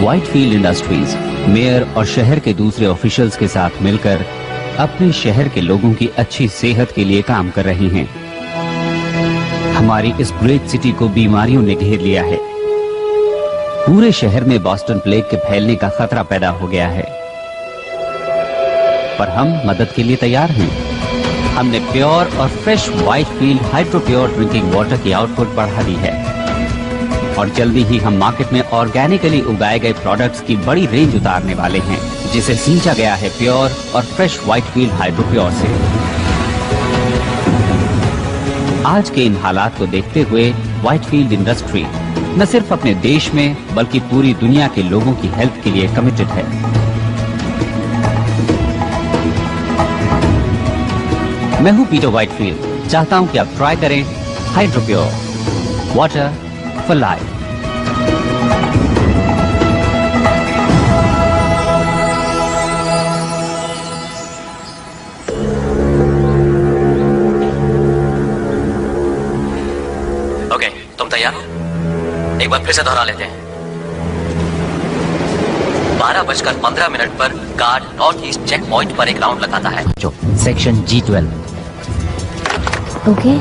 Whitefield industries mayor और शहर के दूसरे ऑफिशियल्स के साथ मिलकर अपने शहर के लोगों की अच्छी सेहत के लिए काम कर रहे हैं। हमारी इस ग्रेट सिटी को बीमारियों ने घेर लिया है। पूरे शहर में बोस्टन प्लेग के फैलने का खतरा पैदा हो गया है, पर हम मदद के लिए तैयार हैं। हमने प्योर और fresh Whitefield Hydropure drinking water की आउटपुट बढ़ा दी है और जल्दी ही हम मार्केट में ऑर्गेनिकली उगाए गए प्रोडक्ट्स की बड़ी रेंज उतारने वाले हैं, जिसे सींचा गया है प्योर और फ्रेश व्हाइटफील्ड हाइड्रोप्योर से। आज के इन हालात को देखते हुए व्हाइटफील्ड इंडस्ट्री न सिर्फ अपने देश में बल्कि पूरी दुनिया के लोगों की हेल्थ के लिए कमिटेड है। मैं हूं पीटर व्हाइटफील्ड। चाहता हूं कि आप ट्राई करें Hydropure water for life. Okay, तुम तैयार हो? एक बार फिर से दोहरा लेते हैं। 12:15 पर guard north east check point पर एक राउंड लगाता है। जो section G12। Okay,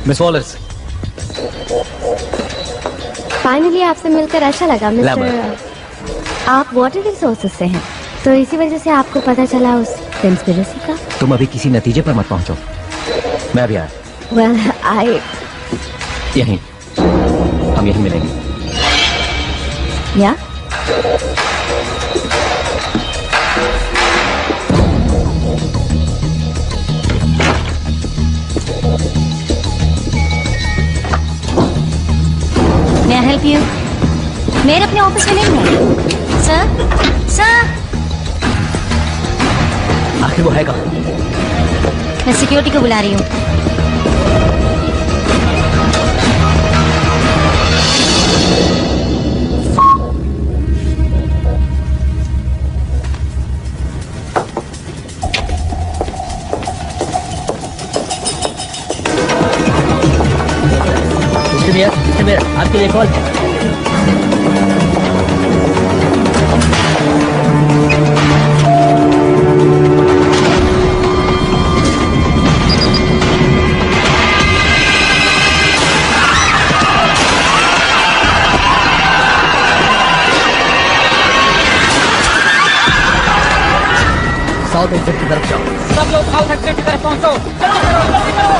miss Wallers, finally आपसे मिलकर अच्छा लगा मिस्टर। आप वाटर रिसोर्सेज से हैं, तो इसी वजह से आपको पता चला उस कंस्पिरेसी का। तुम अभी किसी नतीजे पर मत पहुंचो, मैं अभी आया। वेल आई यहीं, हम यहीं मिलेंगे। या May I help you? मेरे अपने ऑफिस में नहीं है। सर, आखिर वो है कहाँ? मैं सिक्योरिटी को बुला रही हूँ। आपके लिए कॉल है। साउथ एक्सिट की तरफ जाओ। सब लोग साउथ एक्सिट की तरफ पहुंचो। चलो जल्दी करो।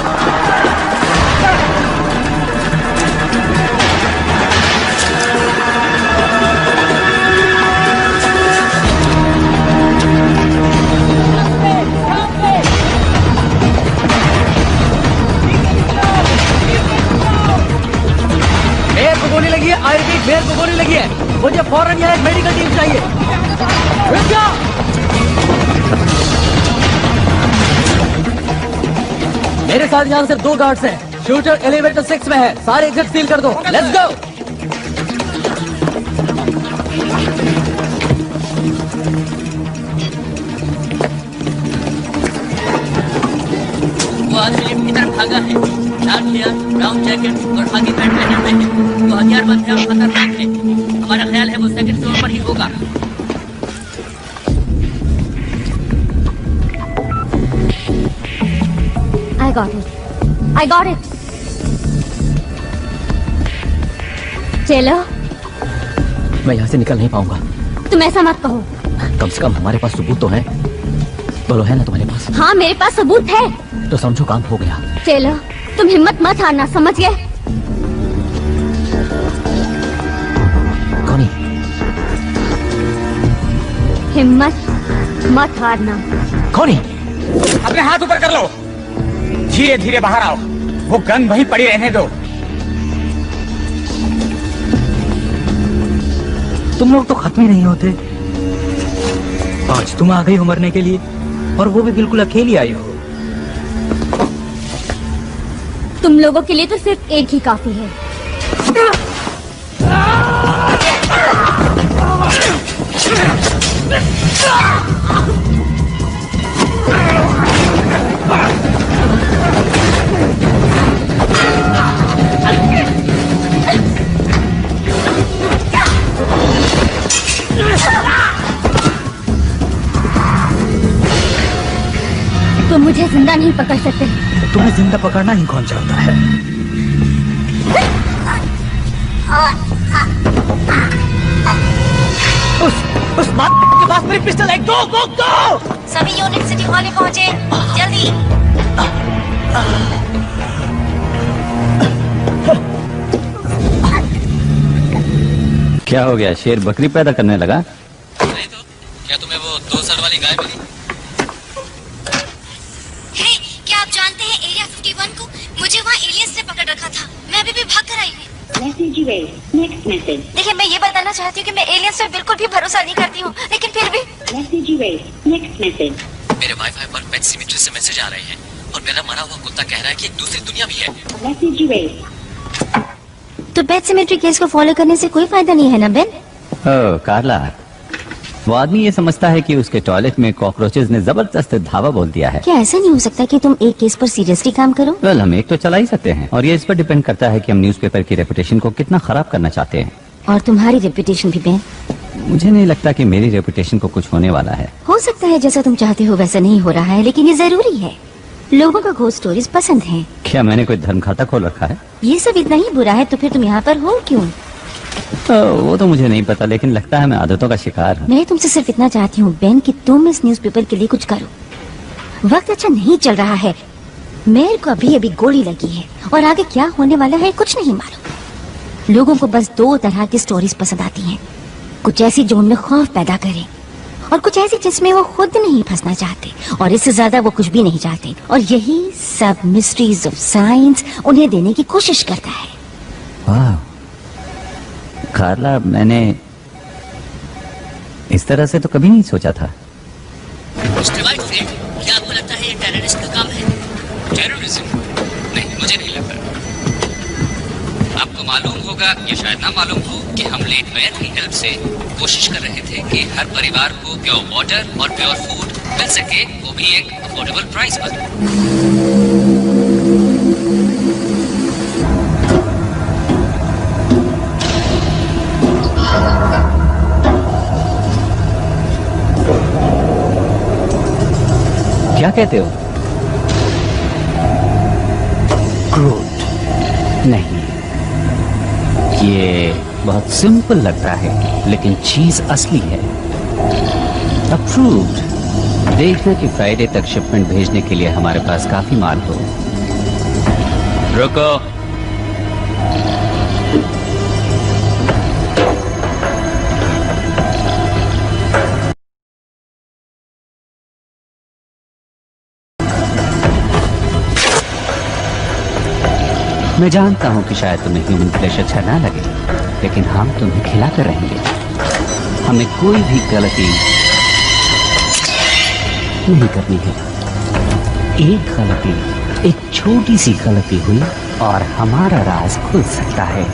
गोली लगी है। आई रिपीट, मेयर को गोली लगी है। मुझे फौरन यहाँ एक मेडिकल टीम चाहिए। रुक जाओ। मेरे साथ यहाँ सिर्फ 2 गार्ड्स हैं। शूटर एलिवेटर 6 में है। सारे एग्जिट सील कर दो। Let's go. लिफ्ट की तरफ भागा है। शार्ट हेयर, ब्राउन जैकेट और खाकी पैंट पहने हुए है। वो हथियारबंद है और खतरनाक है। हमारा ख्याल है वो सेकंड फ्लोर पर ही होगा। I got it. चलो। मैं यहाँ से निकल नहीं पाऊंगा। तुम ऐसा मत कहो। कम से कम हमारे पास सबूत तो है। बोलो, है ना तुम्हारे पास? हाँ, मेरे पास सबूत है। तो समझो काम हो गया। चलो, तुम हिम्मत मत हारना, समझ गए? कौन? हिम्मत मत हारना। कौन? अपने हाथ ऊपर कर लो। धीरे धीरे बाहर आओ। वो गन वहीं पड़ी रहने दो। तुम लोग तो खत्म ही नहीं होते। आज तुम आ गई हो मरने के लिए, और वो भी बिल्कुल अकेली आई हो। तुम लोगों के लिए तो सिर्फ एक ही काफी है। तुम मुझे जिंदा नहीं पकड़ सकते। तुम्हें जिंदा पकड़ना ही कौन चाहता है? उस बात के पास मेरी पिस्टल है। गो गो गो। सभी यूनिट सिटी हॉल में पहुंचे, जल्दी। क्या हो गया? शेर बकरी पैदा करने लगा? नहीं तो क्या तुम्हें वो 2 सर वाली गाय मिली? क्या आप जानते हैं एरिया 51 को? मुझे वहाँ एलियंस ने पकड़ रखा था। मैं अभी भी भाग कर आई हूँ। देखिए, मैं ये बताना चाहती हूँ कि मैं एलियंस पे बिल्कुल भी भरोसा नहीं करती हूँ, लेकिन फिर भी मेरे वाईफाई पर पेट सिमेट्री से मैसेज आ रहे हैं और मेरा मरा हुआ कुत्ता कह रहा है कि एक दूसरी दुनिया भी है। तो पेट सिमेट्री केस को फॉलो करने से कोई फायदा नहीं है ना बेन? ओह कार्ला, वो आदमी ये समझता है कि उसके टॉयलेट में कॉकरोचेस ने जबरदस्त धावा बोल दिया है। क्या ऐसा नहीं हो सकता कि तुम एक केस पर सीरियसली काम करो? वेल, हम एक तो चला ही सकते हैं, और ये इस पर डिपेंड करता है कि हम न्यूज़पेपर की रेपुटेशन को कितना खराब करना चाहते हैं। और तुम्हारी रेपुटेशन भी बेन? मुझे नहीं लगता कि मेरी रेपुटेशन को कुछ होने वाला है। हो सकता है जैसा तुम चाहते हो वैसा नहीं हो रहा है, लेकिन ये जरूरी है। लोगों को घोस्ट स्टोरीज पसंद है। क्या मैंने कोई धर्म खाता खोल रखा है? ये सब इतना ही बुरा है तो फिर तुम यहाँ पर हो क्यों? वो तो मुझे नहीं पता, लेकिन लगता है मैं आदतों का शिकार हूँ। मैं तुमसे सिर्फ इतना चाहती हूँ बेन कि तुम इस न्यूज़पेपर के लिए कुछ करो। वक्त अच्छा नहीं चल रहा है। मेयर को अभी अभी गोली लगी है और आगे क्या होने वाला है कुछ नहीं मालूम। लोगों को बस 2 तरह की स्टोरीज पसंद आती हैं। कुछ ऐसी जो उनमें खौफ पैदा करे, और कुछ ऐसी जिसमें वो खुद नहीं फंसना चाहते, और इससे ज्यादा वो कुछ भी नहीं चाहते। और यही सब मिस्ट्रीज ऑफ साइंस उन्हें देने की कोशिश करता है। वाह कार्ला, मैंने इस तरह से तो कभी नहीं सोचा था। मिस्टर वाइटफील्ड, क्या आपको लगता है ये टेररिस्ट का काम है? टेररिज्म? नहीं, मुझे नहीं लगता। आपको मालूम होगा या शायद ना मालूम हो कि हम लेट मेयर की हेल्प से कोशिश कर रहे थे कि हर परिवार को प्योर वाटर और प्योर फूड मिल सके, वो भी एक अफोर्डेबल प्राइस पर। क्या कहते हो? क्रूड? नहीं, ये बहुत सिंपल लगता है, लेकिन चीज असली है। अप्रूव्ड। देखना कि फ्राइडे तक शिपमेंट भेजने के लिए हमारे पास काफी माल हो। रुको। मैं जानता हूं कि शायद तुम्हें ह्यूमन फ्लेश अच्छा ना लगे, लेकिन हम तुम्हें खिलाते रहेंगे। हमें कोई भी गलती नहीं करनी है। एक गलती, एक छोटी सी गलती हुई और हमारा राज खुल सकता है,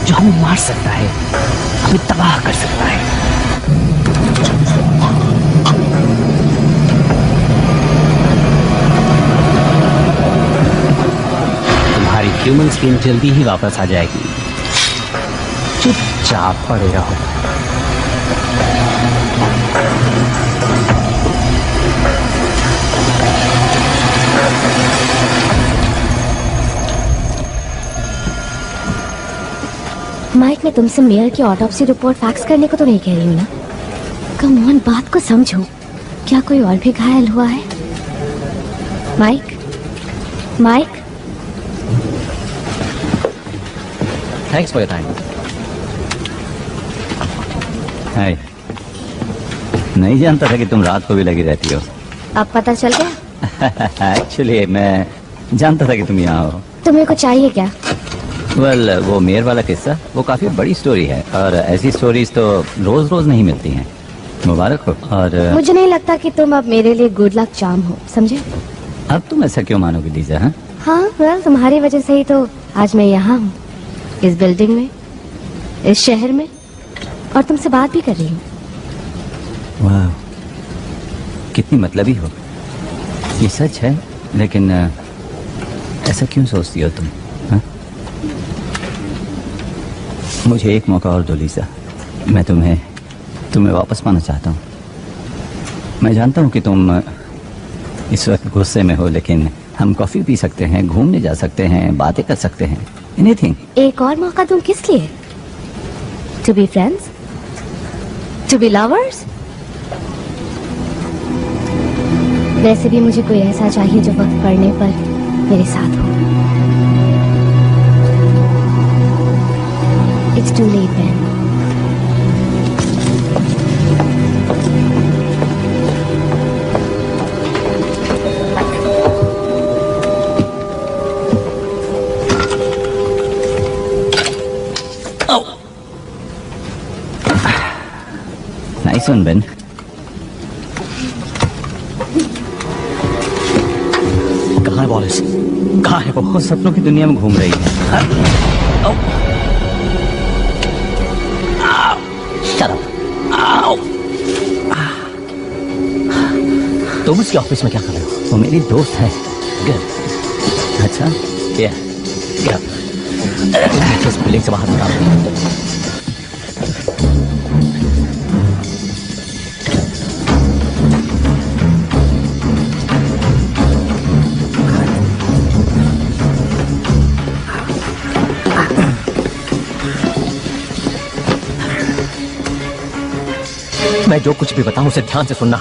जो हमें मार सकता है, हमें तबाह कर सकता है। ह्यूमन स्किन जल्दी ही वापस आ जाएगी। चुपचाप पड़े रहो। माइक, मैं तुमसे मेयर की ऑटोप्सी रिपोर्ट फैक्स करने को तो नहीं कह रही हूँ ना। कम ऑन, बात को समझो। क्या कोई और भी घायल हुआ है? Mike, Mike. Thanks for your time. Hi, नहीं जानता था कि तुम रात को भी लगी रहती हो। अब पता चल गया? एक्चुअली मैं जानता था कि तुम यहाँ हो। तुम्हें कुछ चाहिए क्या? वेल, वो मेयर वाला किस्सा वो काफी बड़ी स्टोरी है और ऐसी स्टोरीज तो रोज रोज नहीं मिलती हैं। मुबारक हो। और मुझे नहीं लगता कि तुम अब मेरे लिए गुड लक चार्म हो, समझे? अब तुम ऐसा क्यों मानोगे लीजा? हाँ, हाँ, वेल, तुम्हारी वजह से ही तो आज मैं यहाँ हूँ, इस बिल्डिंग में, इस शहर में, और तुमसे बात भी कर रही हूँ। वाह, कितनी मतलबी हो। ये सच है, लेकिन ऐसा क्यों सोचती हो तुम? हाँ? मुझे एक मौका और दो लीजा। मैं तुम्हें वापस पाना चाहता हूँ। मैं जानता हूँ कि तुम इस वक्त गुस्से में हो, लेकिन हम कॉफी पी सकते हैं, घूमने जा सकते हैं, बातें कर सकते हैं, एनीथिंग। एक और मौका दूं किस लिए? To be friends, to be lovers. वैसे भी मुझे कोई ऐसा चाहिए जो वक्त पड़ने पर मेरे साथ हो। It's too late man. Nice one Ben. कहाँ है वॉलिस? कहाँ है वो? सपनों की दुनिया में घूम रही है। Shut up. तुम उसके ऑफिस में क्या कर रहे हो? वो मेरी दोस्त है। Good. अच्छा, Yeah. Get up. इस बिल्डिंग से बाहर निकालो। मैं जो कुछ भी बताऊं उसे ध्यान से सुनना।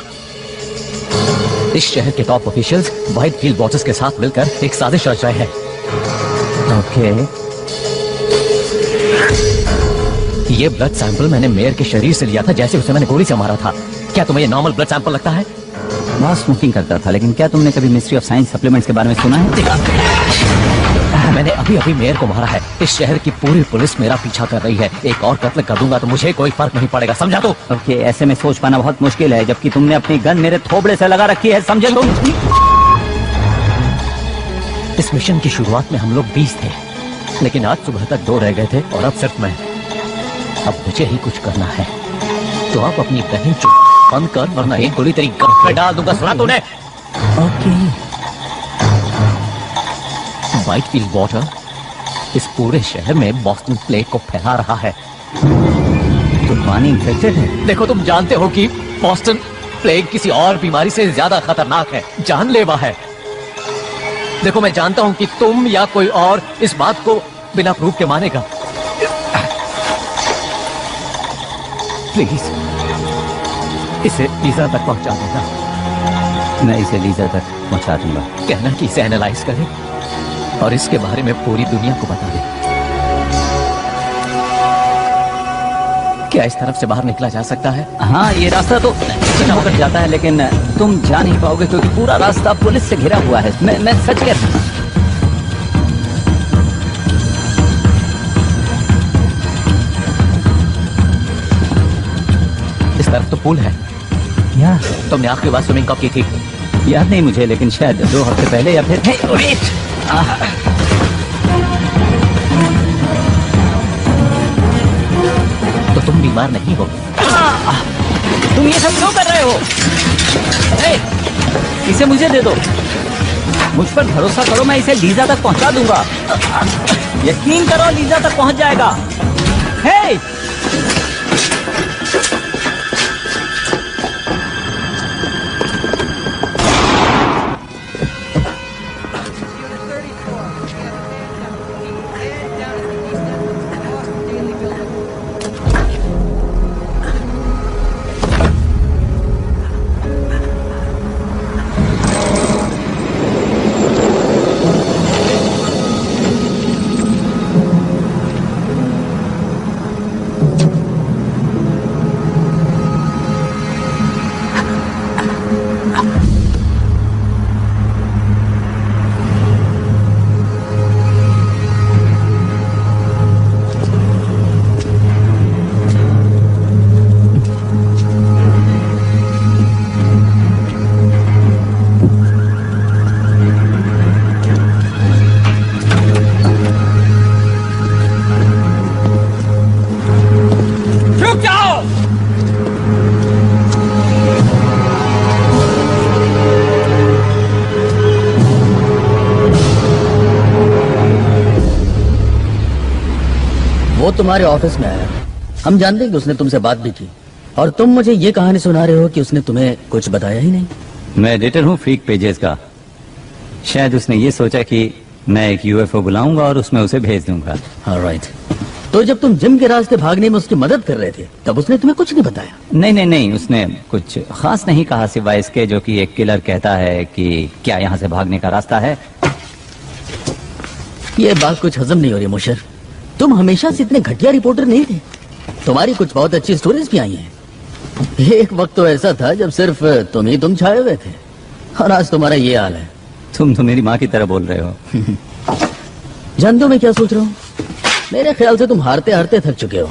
इस शहर के top officials white field bosses के साथ मिलकर एक साजिश रच रहे हैं। ओके। ये ब्लड सैंपल मैंने मेयर के शरीर से लिया था जैसे उसे मैंने गोली से मारा था। क्या तुम्हें ये नॉर्मल ब्लड सैंपल लगता है? बहुत स्मोकिंग करता था, लेकिन क्या तुमने कभी मिस्ट्री ऑफ साइंस सप्लीमेंट्स के बारे में सुना है? मैंने अभी अभी मेयर को मारा है। इस शहर की पूरी पुलिस मेरा पीछा कर रही है। एक और कत्ल कर दूंगा तो मुझे कोई फर्क नहीं पड़ेगा, समझा तो? ओके, ऐसे में सोच पाना बहुत मुश्किल है, जबकि तुमने अपनी गन मेरे थोबड़े से लगा रखी है, समझे तुम? इस मिशन की शुरुआत में हम लोग 20 थे, लेकिन आज सुबह तक 2 रह गए थे और अब सिर्फ मैं। अब मुझे ही कुछ करना है, तो आप अपनी बहन चुप बंद कर, वरना एक गोली तेरी गर्दन में डाल दूंगा, सुना तूने? ओके। व्हाइटफील्ड वाटर इस पूरे शहर में बॉस्टन प्लेग को फैला रहा है। तो पानी इन्फेक्टेड है? देखो, तुम जानते हो कि बॉस्टन प्लेग किसी और बीमारी से ज्यादा खतरनाक है, जानलेवा है। देखो, मैं जानता हूं कि तुम या कोई और इस बात को बिना प्रूफ के मानेगा। प्लीज इसे लीजा तक पहुंचा देना। मैं इसे लीजा तक पहुंचा दूंगा। कहना कि इसे एनालाइज करे और इसके बारे में पूरी दुनिया को बता दे। क्या इस तरफ से बाहर निकला जा सकता है? हाँ, ये रास्ता तो होकर जाता है, लेकिन तुम जा नहीं पाओगे क्योंकि पूरा रास्ता पुलिस से घिरा हुआ है। मैं सच कह रहा हूँ। इस तरफ तो पुल है। यार, तुमने आखिरी बार स्विमिंग कब की थी? याद नहीं मुझे, लेकिन शायद 2 हफ्ते पहले या फिर तो तुम बीमार नहीं हो? तुम ये सब क्यों कर रहे हो? इसे मुझे दे दो। मुझ पर भरोसा करो, मैं इसे लीजा तक पहुंचा दूंगा। यकीन करो, लीजा तक पहुंच जाएगा। हे! वो तुम्हारे ऑफिस में आया, हम जानते हैं कि उसने तुमसे बात भी की, और तुम मुझे ये कहानी सुना रहे हो कि उसने तुम्हें कुछ बताया ही नहीं। मैं एडिटर हूँ फ्रीक पेजेस का। शायद उसने ये सोचा कि मैं एक यूएफओ बुलाऊंगा और उसमें उसे भेज दूंगा। ऑलराइट। तो जब तुम जिम के रास्ते भागने में उसकी मदद कर रहे थे, तब उसने तुम्हें कुछ नहीं बताया? नहीं, उसने कुछ खास नहीं कहा सिवाय इसके जो कि एक किलर कहता है कि क्या यहाँ से भागने का रास्ता है। ये बात कुछ हजम नहीं हो रही मुशर्रफ। तुम हमेशा से इतने घटिया रिपोर्टर नहीं थे। तुम्हारी कुछ बहुत अच्छी स्टोरीज भी आई हैं। एक वक्त तो ऐसा था जब सिर्फ तुम छाए हुए थे, और आज तुम्हारा ये हाल है। तुम तो मेरी माँ की तरह बोल रहे हो। जानते हो मैं क्या सोच रहा हूँ? मेरे ख्याल से तुम हारते हारते थक चुके हो,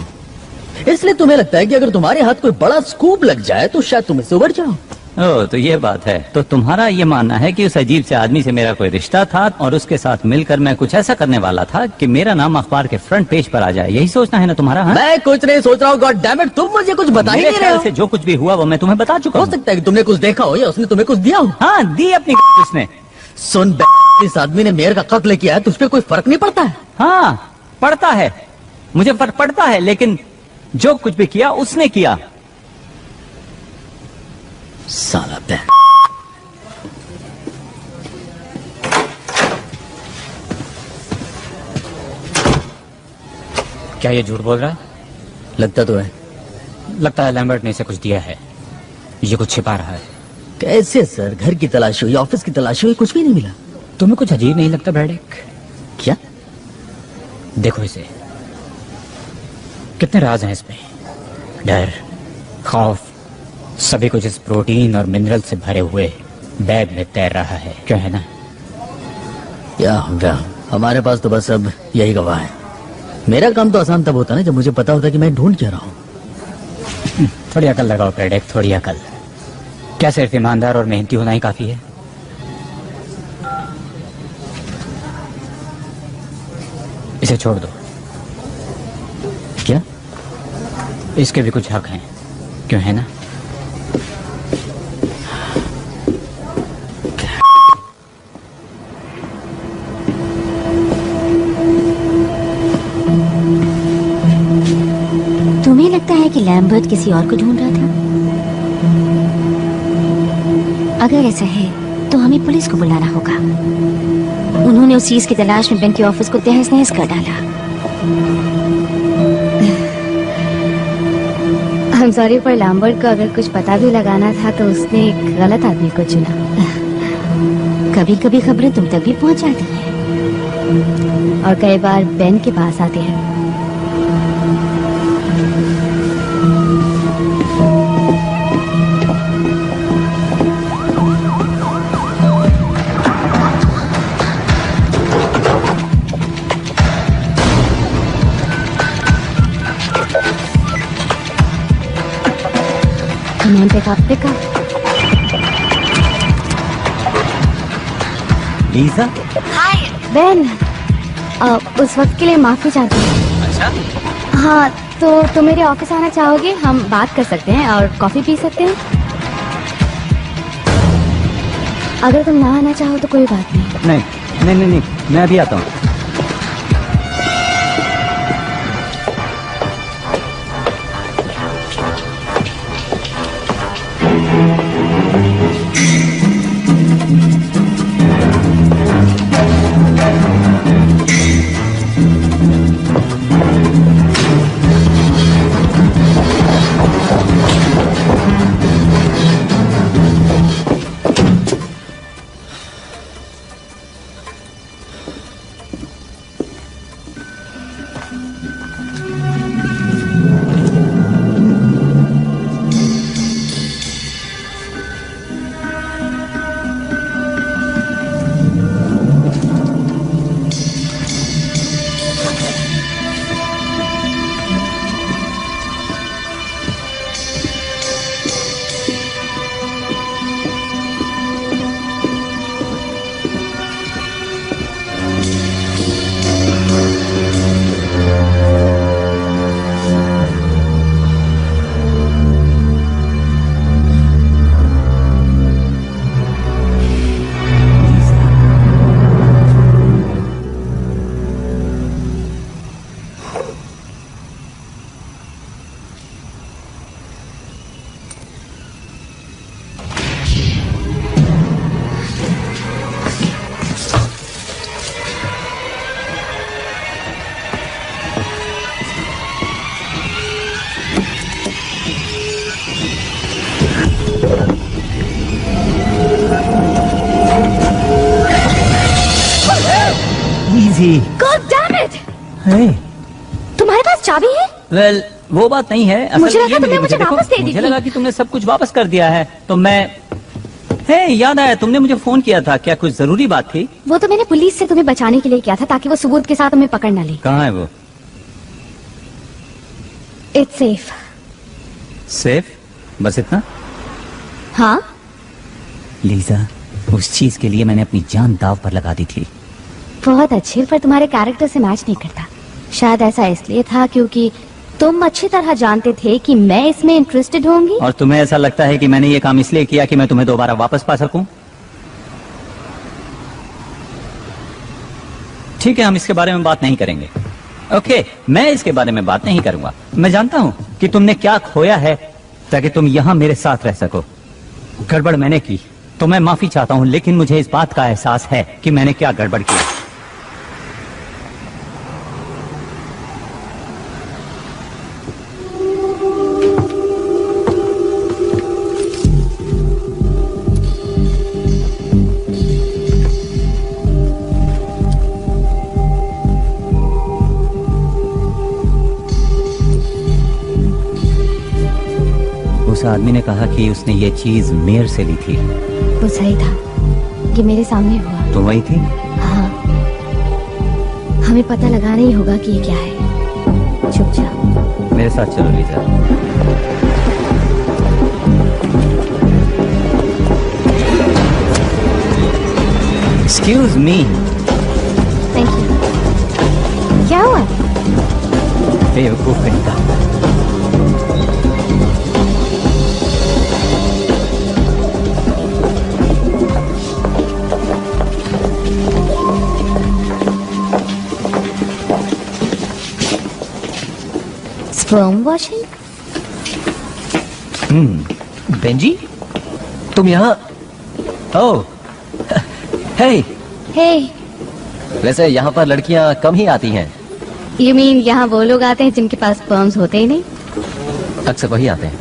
इसलिए तुम्हें लगता है कि अगर तुम्हारे हाथ कोई बड़ा स्कूप लग जाए तो शायद तुम इससे उबर जाओ। ओह, तो ये बात है। तो तुम्हारा ये मानना है कि उस अजीब से आदमी से मेरा कोई रिश्ता था और उसके साथ मिलकर मैं कुछ ऐसा करने वाला था कि मेरा नाम अखबार के फ्रंट पेज पर आ जाए। यही सोचना है ना तुम्हारा? हाँ? मैं कुछ नहीं सोच रहा हूँ। गॉड डैम इट, तुम मुझे कुछ बता ही नहीं रहे हो। से जो कुछ भी हुआ वो मैं तुम्हें बता चुका हो हूँ। सकता है कि तुमने कुछ देखा हो या उसने तुम्हें कुछ दिया हो। हाँ, दी अपनी उसने। सुन, इस आदमी ने मेयर का कत्ल किया है, तुझ पे कोई फर्क नहीं पड़ता है? हाँ, पड़ता है, मुझे फर्क पड़ता है, लेकिन जो कुछ भी किया उसने किया। साला बैन। क्या ये झूठ बोल रहा है? लगता तो है। लगता है लैम्बर्ट ने इसे कुछ दिया है, ये कुछ छिपा रहा है। कैसे सर? घर की तलाशी हुई, ऑफिस की तलाशी हुई, कुछ भी नहीं मिला। तुम्हें कुछ अजीब नहीं लगता ब्रैडेक? क्या? देखो इसे, कितने राज हैं इसमें। डर, खौफ, सभी कुछ इस प्रोटीन और मिनरल से भरे हुए बैग में तैर रहा है। क्यों है ना? या हमारे पास तो बस अब यही गवाह है। मेरा काम तो आसान तब होता ना जब मुझे पता होता कि मैं ढूंढ क्या रहा हूँ। थोड़ी अकल लगाओ ब्रैडेक, थोड़ी अकल। क्या सिर्फ ईमानदार और मेहनती होना ही काफी है? इसे छोड़ दो। क्या? इसके भी कुछ हक हैं, क्यों है ना? तुम्हें लगता है कि लैम्बर्ट किसी और को ढूंढ रहा था? अगर ऐसा है तो हमें पुलिस को बुलाना होगा। उन्होंने उस चीज की तलाश में बैंक के ऑफिस को तहस नहस कर डाला। हम सॉरी, पर लैम्बर्ट को अगर कुछ पता भी लगाना था तो उसने एक गलत आदमी को चुना। कभी कभी खबरें तुम तक भी पहुंच जाती हैं और कई बार बेन के पास आते हैं। Pick up. Lisa? Hi Ben, उस वक्त के लिए माफी चाहती हूँ। अच्छा? हाँ, तो तुम मेरे ऑफिस आना चाहोगे? हम बात कर सकते हैं और कॉफी पी सकते हैं। अगर तुम ना आना चाहो तो कोई बात नहीं। नहीं नहीं नहीं, नहीं मैं अभी आता हूँ। God damn it! Hey. तुम्हारे पास चाबी है? वेल वो बात नहीं है। असल मुझे ये लगा तुमने मिली मुझे देखो, वापस दे दी मुझे थी। लगा कि तुमने सब कुछ वापस कर दिया है तो मैं। हे याद आया, तुमने मुझे फोन किया था, क्या कुछ जरूरी बात थी? वो तो मैंने पुलिस से तुम्हें बचाने के लिए किया था ताकि वो सबूत के साथ तुम्हें पकड़ न ले। कहाँ है वो? It's safe. सेफ? बस इतना? हाँ, लीजा, उस चीज के लिए मैंने अपनी जान दाव पर लगा दी थी। बहुत अच्छे, पर तुम्हारे कैरेक्टर से मैच नहीं करता। शायद ऐसा इसलिए था क्योंकि तुम अच्छी तरह जानते थे कि मैं इसमें इंटरेस्टेड होंगी। और तुम्हें ऐसा लगता है कि मैंने ये काम इसलिए किया कि मैं तुम्हें दोबारा वापस पा सकूं? ठीक है, हम इसके बारे में बात नहीं करेंगे। ओके, मैं इसके बारे में बात नहीं करूंगा। मैं जानता हूं कि तुमने क्या खोया है ताकि तुम यहां मेरे साथ रह सको। गड़बड़ मैंने की तो मैं माफी चाहता हूं, लेकिन मुझे इस बात का एहसास है कि मैंने क्या गड़बड़ किया। उस आदमी ने कहा कि उसने ये चीज मेयर से ली थी। वो सही था, ये मेरे सामने हुआ। तुम वही थी? हाँ, हमें पता लगाना ही होगा कि ये क्या है। चुप जाओ। मेरे साथ चलो Lisa. Excuse me. Thank you. क्या हुआ? बेवकूफ कहीं का। Sperm washing? बेंजी, तुम यहाँ? ओह, हे। हे, वैसे यहाँ पर लड़कियाँ कम ही आती हैं। यू मीन यहाँ वो लोग आते हैं जिनके पास स्पर्म्स होते ही नहीं? अक्सर वही आते हैं।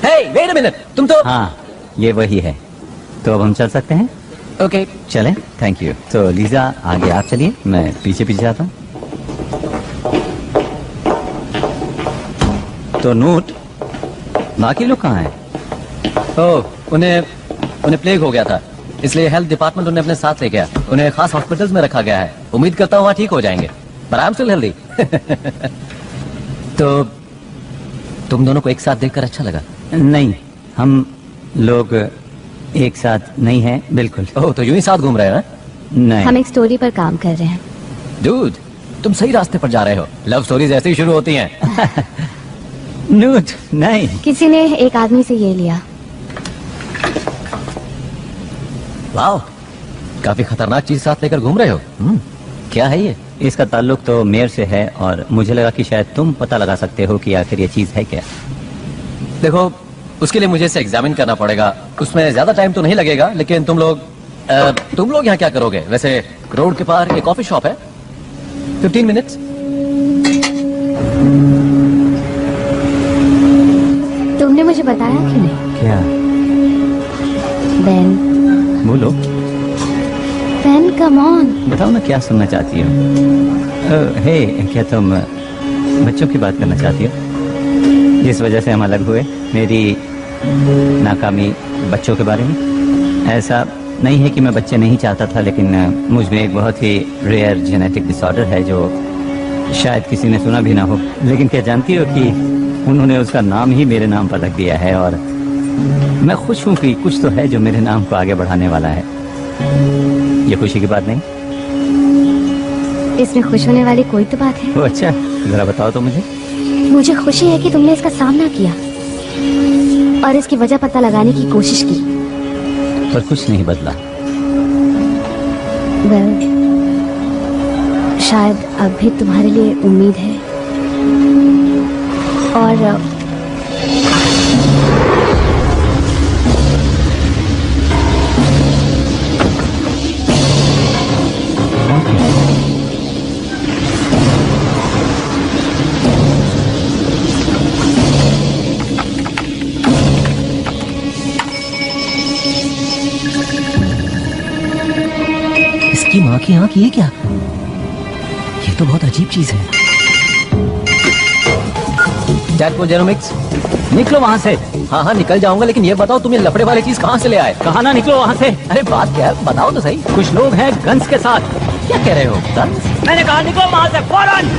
हे, वेट अ मिनट, तुम तो। हाँ, ये वही है। तो अब हम चल सकते हैं? ओके, चलें, थैंक यू। तो लीजा आगे आप चलिए, मैं पीछे पीछे आता हूँ। तो नोट, बाकी लोग कहाँ हैं? ओह, उन्हें प्लेग हो गया था, इसलिए हेल्थ डिपार्टमेंट उन्हें अपने साथ ले गया। उन्हें खास हॉस्पिटल्स में रखा गया है। उम्मीद करता हूँ वहाँ ठीक हो जाएंगे। पर आई एम स्टिल हेल्दी। तो तुम दोनों को एक साथ देखकर अच्छा लगा? नहीं, हम लोग एक साथ नहीं हैं, बिल्कुल। ओह, तो यूं ही साथ घूम रहे हैं? नहीं। हम एक स्टोरी पर काम कर रहे हैं। डूड, तुम सही रास्ते पर जा रहे हो। लव स्टोरीज ऐसे ही शुरू होती हैं। नूट, नहीं। किसी ने एक आदमी से ये लिया। वाह, काफी खतरनाक चीज साथ लेकर घूम रहे हो। क्या है ये? इसका ताल्लुक तो मेयर से है और मुझे लगा कि शायद तुम पता लगा सकते हो कि आखिर ये चीज है क्या। देखो, उसके लिए मुझे इसे एग्जामिन करना पड़ेगा। उसमें ज्यादा टाइम तो नहीं लगेगा, लेकिन तुम लोग यहाँ क्या करोगे? वैसे रोड के पार एक कॉफी शॉप है, 15 मिनट्स। तुमने मुझे बताया क्यों नहीं? क्या? बेन, बोलो। Ben come on. बताओ ना, क्या सुनना चाहती हो? हे, क्या तुम बच्चों की बात करना चाहती हो जिस वजह से हम अलग हुए? मेरी नाकामी बच्चों के बारे में? ऐसा नहीं है कि मैं बच्चे नहीं चाहता था, लेकिन मुझ में एक बहुत ही रेयर जेनेटिक डिसऑर्डर है जो शायद किसी ने सुना भी ना हो। लेकिन क्या जानती हो कि उन्होंने उसका नाम ही मेरे नाम पर रख दिया है, और मैं खुश हूँ कि कुछ तो है जो मेरे नाम को आगे बढ़ाने वाला है। ये खुशी की बात नहीं? इसमें खुश होने वाली कोई तो बात है। ओ अच्छा, जरा बताओ तो मुझे। मुझे खुशी है कि तुमने इसका सामना किया और इसकी वजह पता लगाने की कोशिश की। पर कुछ नहीं बदला। वेल, शायद अब भी तुम्हारे लिए उम्मीद है। और इसकी माँ की आंख, ये क्या? ये तो बहुत अजीब चीज है। टैडपोल जेनोमिक्स, निकलो वहाँ से। हाँ हाँ निकल जाऊंगा, लेकिन ये बताओ तुम ये लफड़े वाली चीज कहाँ से ले आए? कहा ना निकलो वहाँ से। अरे बात क्या है, बताओ तो सही। कुछ लोग हैं गन्स के साथ। क्या कह रहे हो? गन्स? मैंने कहा निकलो वहाँ से फौरन।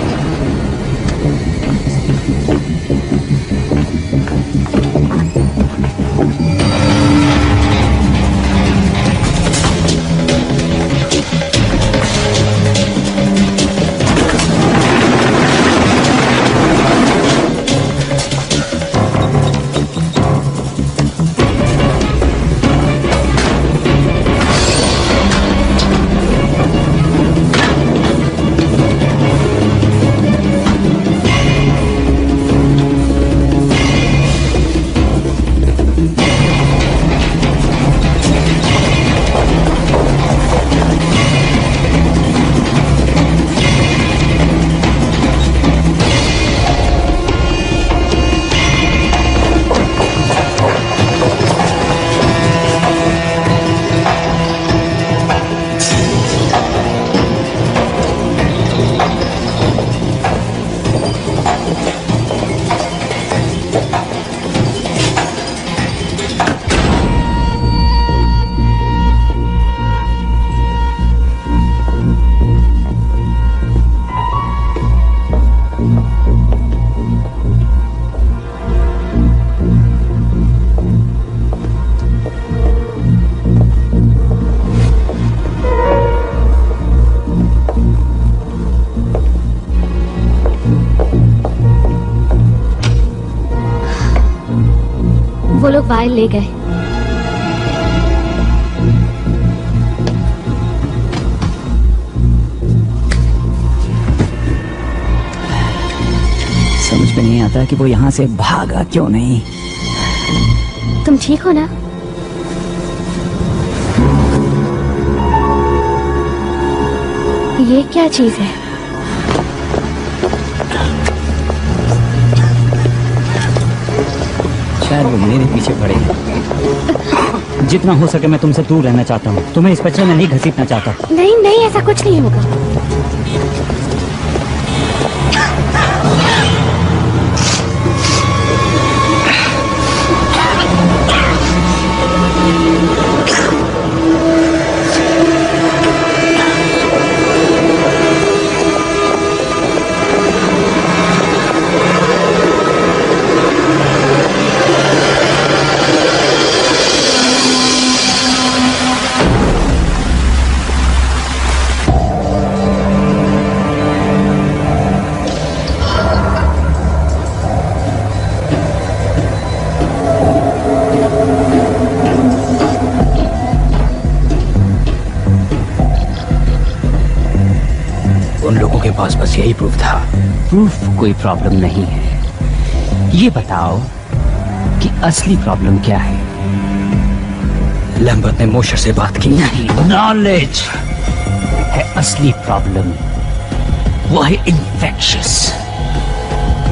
वो लोग वायल ले गए। समझ में नहीं आता कि वो यहाँ से भागा क्यों नहीं। तुम ठीक हो ना? ये क्या चीज है? शायद वो मेरे पीछे पड़े हैं। जितना हो सके मैं तुमसे दूर रहना चाहता हूँ। तुम्हें इस बच्चे में नहीं घसीटना चाहता। नहीं नहीं, ऐसा कुछ नहीं होगा। उन लोगों के पास बस यही प्रूफ था। प्रूफ कोई प्रॉब्लम नहीं है। ये बताओ कि असली प्रॉब्लम क्या है? लैम्बर्ट ने मोशर से बात की। नहीं, नॉलेज है असली प्रॉब्लम। वो है इन्फेक्शियस,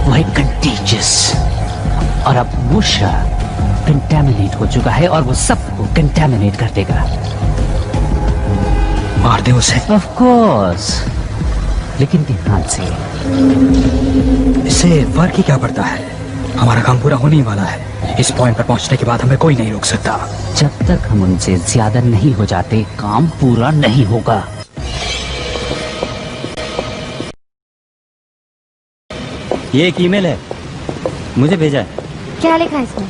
वो है कंटेजियस। और अब मोशर कंटेमिनेट हो चुका है और वो सबको कंटेमिनेट कर देगा। मार दे उसे। ऑफ कोर्स, लेकिन ध्यान से। इससे फर्क ही क्या पड़ता है? हमारा काम पूरा होने ही वाला है। इस पॉइंट पर पहुंचने के बाद हमें कोई नहीं रोक सकता। जब तक हम उनसे ज्यादा नहीं हो जाते, काम पूरा नहीं होगा। ये एक ईमेल है, मुझे भेजा है। क्या लिखा है इसमें?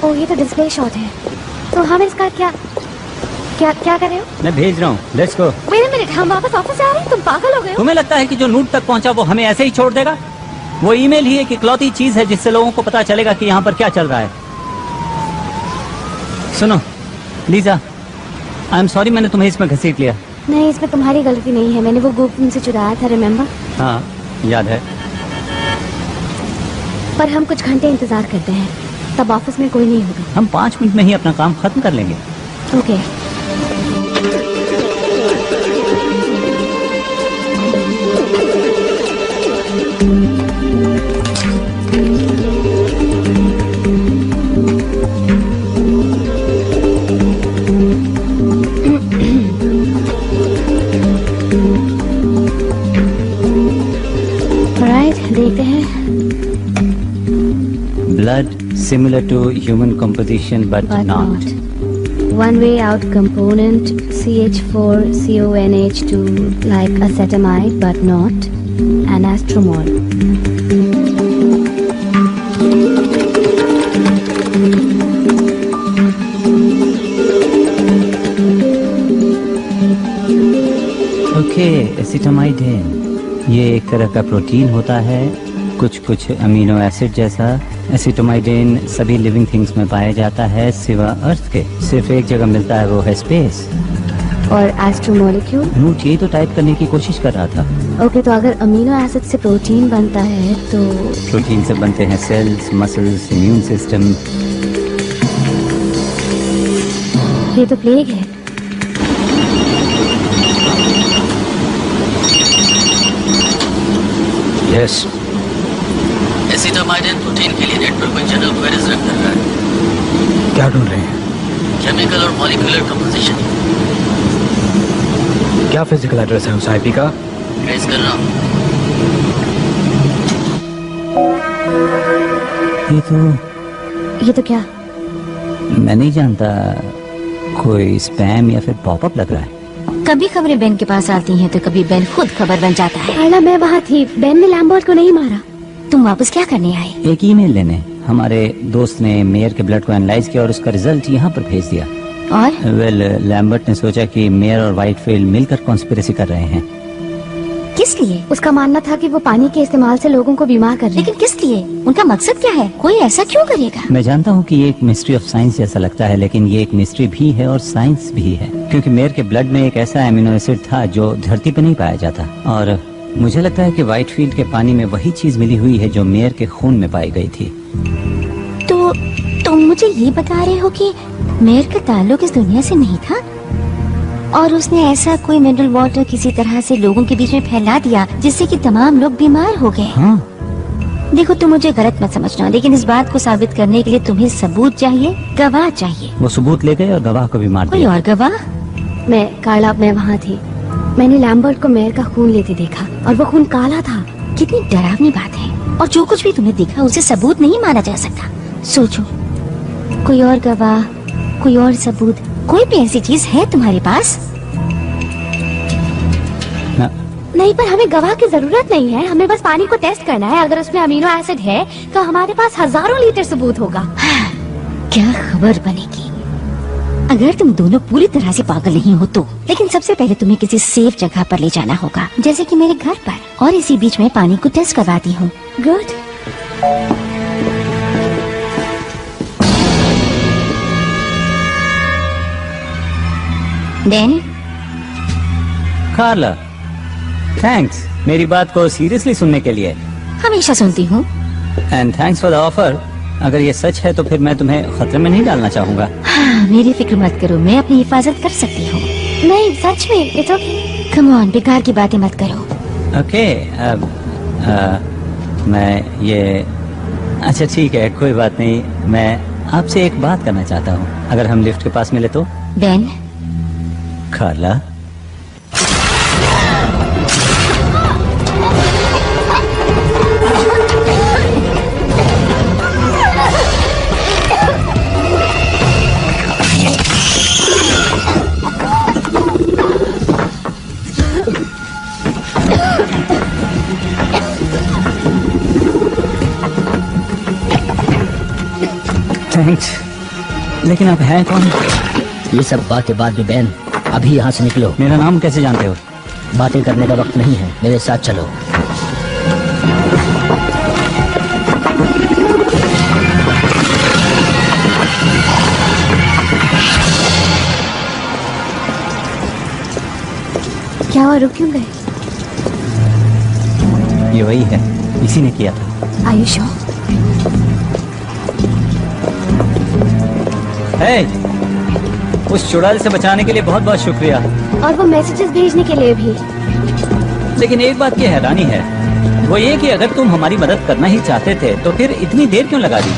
ओह, ये तो डिस्प्ले शॉट है। तो हम इसका क्या क्या क्या कर रहे हो? मैं भेज रहा हूँ, let's go. Wait a minute, हम वापस ऑफिस जा रहे हैं? तुम पागल हो गए हो? तुम्हें लगता है कि जो नूट तक पहुंचा वो हमें ऐसे ही छोड़ देगा? वो ईमेल ही एक इकलौती चीज है जिससे लोगों को पता चलेगा कि यहाँ पर क्या चल रहा है। सुनो लीजा, आई एम सॉरी मैंने तुम्हें इसमें घसीट लिया। नहीं, इसमें तुम्हारी गलती नहीं है। मैंने वो बुक तुमसे चुराया था, रिमेम्बर? हाँ याद है। पर हम कुछ घंटे इंतजार करते हैं, तब ऑफिस में कोई नहीं होगा। हम 5 मिनट में ही अपना काम खत्म कर लेंगे। ओके। देखते हैं। Blood similar to human composition but not. One way out component CH4CONH2 like acetamide but not anastromol. Okay, acetamidine ये एक तरह का प्रोटीन होता है, कुछ अमीनो एसिड जैसा। एसिटामाइडिन सभी लिविंग थिंग्स में पाया जाता है सिवा अर्थ के। सिर्फ एक जगह मिलता है, वो है स्पेस। और एस्ट्रोमोलिक्यूल? नूट यही तो टाइप करने की कोशिश कर रहा था। ओके, तो अगर अमीनो एसिड से प्रोटीन बनता है तो प्रोटीन से बनते हैं सेल्स, मसल्स, इम्यून सिस्टम। ये तो प्लेग है। यस। एसिटामाइडिन प्रोटीन के लिए नेटवर्क में जनरल क्वेरीज रन कर रहा है। क्या ढूंढ रहे हैं? केमिकल और मॉलिक्यूलर कंपोजिशन। क्या फिजिकल एड्रेस है उस आईपी का? ट्रेस कर रहा हूँ। ये तो क्या? मैं नहीं जानता, कोई स्पैम या फिर पॉपअप लग रहा है। कभी खबरें बेन के पास आती हैं तो कभी बेन खुद खबर बन जाता है। अला, मैं वहाँ थी, बेन ने लैम्बर्ट को नहीं मारा। तुम वापस क्या करने आए? एक ईमेल लेने। हमारे दोस्त ने मेयर के ब्लड को एनालाइज किया और उसका रिजल्ट यहाँ पर भेज दिया। और लैम्बर्ट ने सोचा कि मेयर और व्हाइटफील्ड मिलकर कॉन्स्पिरेसी कर रहे हैं। किस लिए? उसका मानना था कि वो पानी के इस्तेमाल से लोगों को बीमार कर रहे हैं। लेकिन किस लिए? उनका मकसद क्या है? कोई ऐसा क्यों करेगा? मैं जानता हूँ कि ये एक मिस्ट्री ऑफ साइंस जैसा लगता है, लेकिन ये एक मिस्ट्री भी है और साइंस भी है, क्योंकि मेयर के ब्लड में एक ऐसा एमिनो एसिड था जो धरती पर नहीं पाया जाता। और मुझे लगता है कि व्हाइटफील्ड के पानी में वही चीज मिली हुई है जो मेयर के खून में पाई गई थी। तो तुम मुझे ये बता रहे हो कि मेयर का ताल्लुक इस दुनिया से नहीं था और उसने ऐसा कोई मिनरल वाटर किसी तरह से लोगों के बीच में फैला दिया जिससे कि तमाम लोग बीमार हो गए। हाँ। देखो, तुम मुझे गलत मत समझना, लेकिन इस बात को साबित करने के लिए तुम्हें सबूत चाहिए, गवाह चाहिए। वो सबूत ले गए और गवाह को भी मार कोई दिया। और गवाह? मैं वहाँ थी। मैंने लैम्बर्ट को मेयर का खून लेते देखा और वो खून काला था। कितनी डरावनी बात है। और जो कुछ भी तुमने देखा उसे सबूत नहीं माना जा सकता। सोचो, कोई और गवाह, कोई और सबूत, कोई भी ऐसी चीज है तुम्हारे पास? नहीं, पर हमें गवाह की जरूरत नहीं है। हमें बस पानी को टेस्ट करना है। अगर उसमें अमीनो एसिड है तो हमारे पास हजारों लीटर सबूत होगा। क्या खबर बनेगी अगर तुम दोनों पूरी तरह से पागल नहीं हो तो। लेकिन सबसे पहले तुम्हें किसी सेफ जगह पर ले जाना होगा, जैसे कि मेरे घर पर, और इसी बीच में पानी को टेस्ट करवाती हूँ। गुड। कार्ला, थैंक्स मेरी बात को सीरियसली सुनने के लिए। हमेशा सुनती हूँ। And thanks for the offer. अगर ये सच है तो फिर मैं तुम्हें खतरे में नहीं डालना चाहूंगा। हाँ, मेरी फिक्र मत करो, मैं अपनी हिफाजत कर सकती हूँ। नहीं सच में, इट्स ओके। कम ऑन, बेकार की बातें मत करो। ओके मैं ये अच्छा ठीक है, कोई बात नहीं। मैं आपसे एक बात करना चाहता हूँ, अगर हम लिफ्ट के पास मिले तो। बेन। कार्ला। थैंक्स, लेकिन आप हैं कौन? ये सब बातें बाद में बैन, अभी यहाँ से निकलो। मेरा नाम कैसे जानते हो? बातें करने का वक्त नहीं है, मेरे साथ चलो। क्या हुआ, रुक क्यों गए? ये वही है, इसी ने किया था। आयुष हो? उस चुड़ैल से बचाने के लिए बहुत बहुत शुक्रिया। और वो मैसेजेस भेजने के लिए भी। लेकिन एक बात की हैरानी है, वो ये कि अगर तुम हमारी मदद करना ही चाहते थे तो फिर इतनी देर क्यों लगा दी?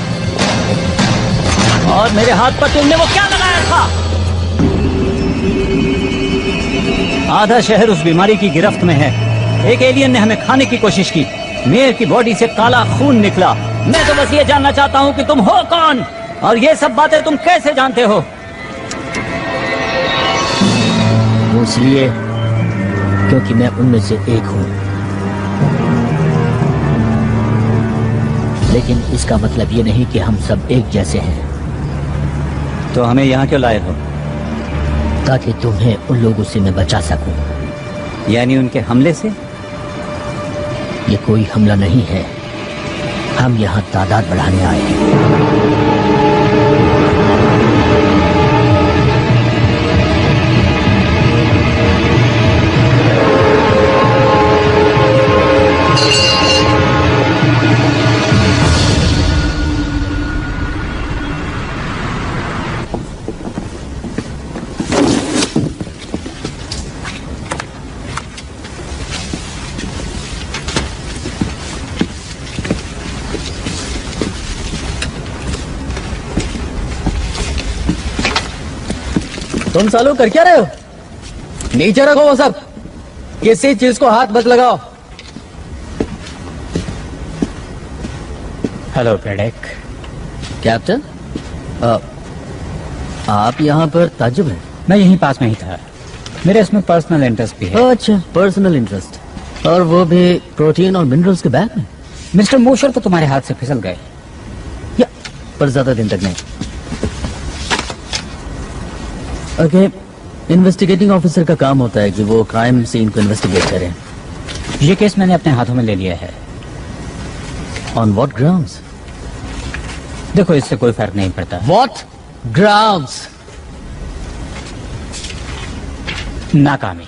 और मेरे हाथ पर तुमने वो क्या लगाया था? आधा शहर उस बीमारी की गिरफ्त में है। एक एलियन ने हमें खाने की कोशिश की। मेयर की बॉडी से काला खून निकला। मैं तो बस ये जानना चाहता हूँ कि तुम हो कौन और ये सब बातें तुम कैसे जानते हो? वो इसलिए क्योंकि मैं उनमें से एक हूँ। लेकिन इसका मतलब ये नहीं कि हम सब एक जैसे हैं। तो हमें यहाँ क्यों लाए हो? ताकि तुम्हें उन लोगों से मैं बचा सकूं। यानी उनके हमले से? ये कोई हमला नहीं है, हम यहाँ तादाद बढ़ाने आए हैं। तुम सालों कर क्या रहे हो? नीचे रखो वो सब, किसी चीज को हाथ मत लगाओ। हेलो ब्रैडेक। कैप्टन, आप यहाँ पर ताज्जुब हैं? मैं यहीं पास में ही था, मेरे इसमें पर्सनल इंटरेस्ट भी है। अच्छा, पर्सनल इंटरेस्ट, और वो भी प्रोटीन और मिनरल्स के बैग में। मिस्टर मोशर तो तुम्हारे हाथ से फिसल गए। या पर ज्यादा दिन तक नहीं। ओके, इन्वेस्टिगेटिंग ऑफिसर का काम होता है कि वो क्राइम सीन को इन्वेस्टिगेट करें। ये केस मैंने अपने हाथों में ले लिया है। On what grounds? देखो, इससे कोई फर्क नहीं पड़ता। What grounds? नाकामी।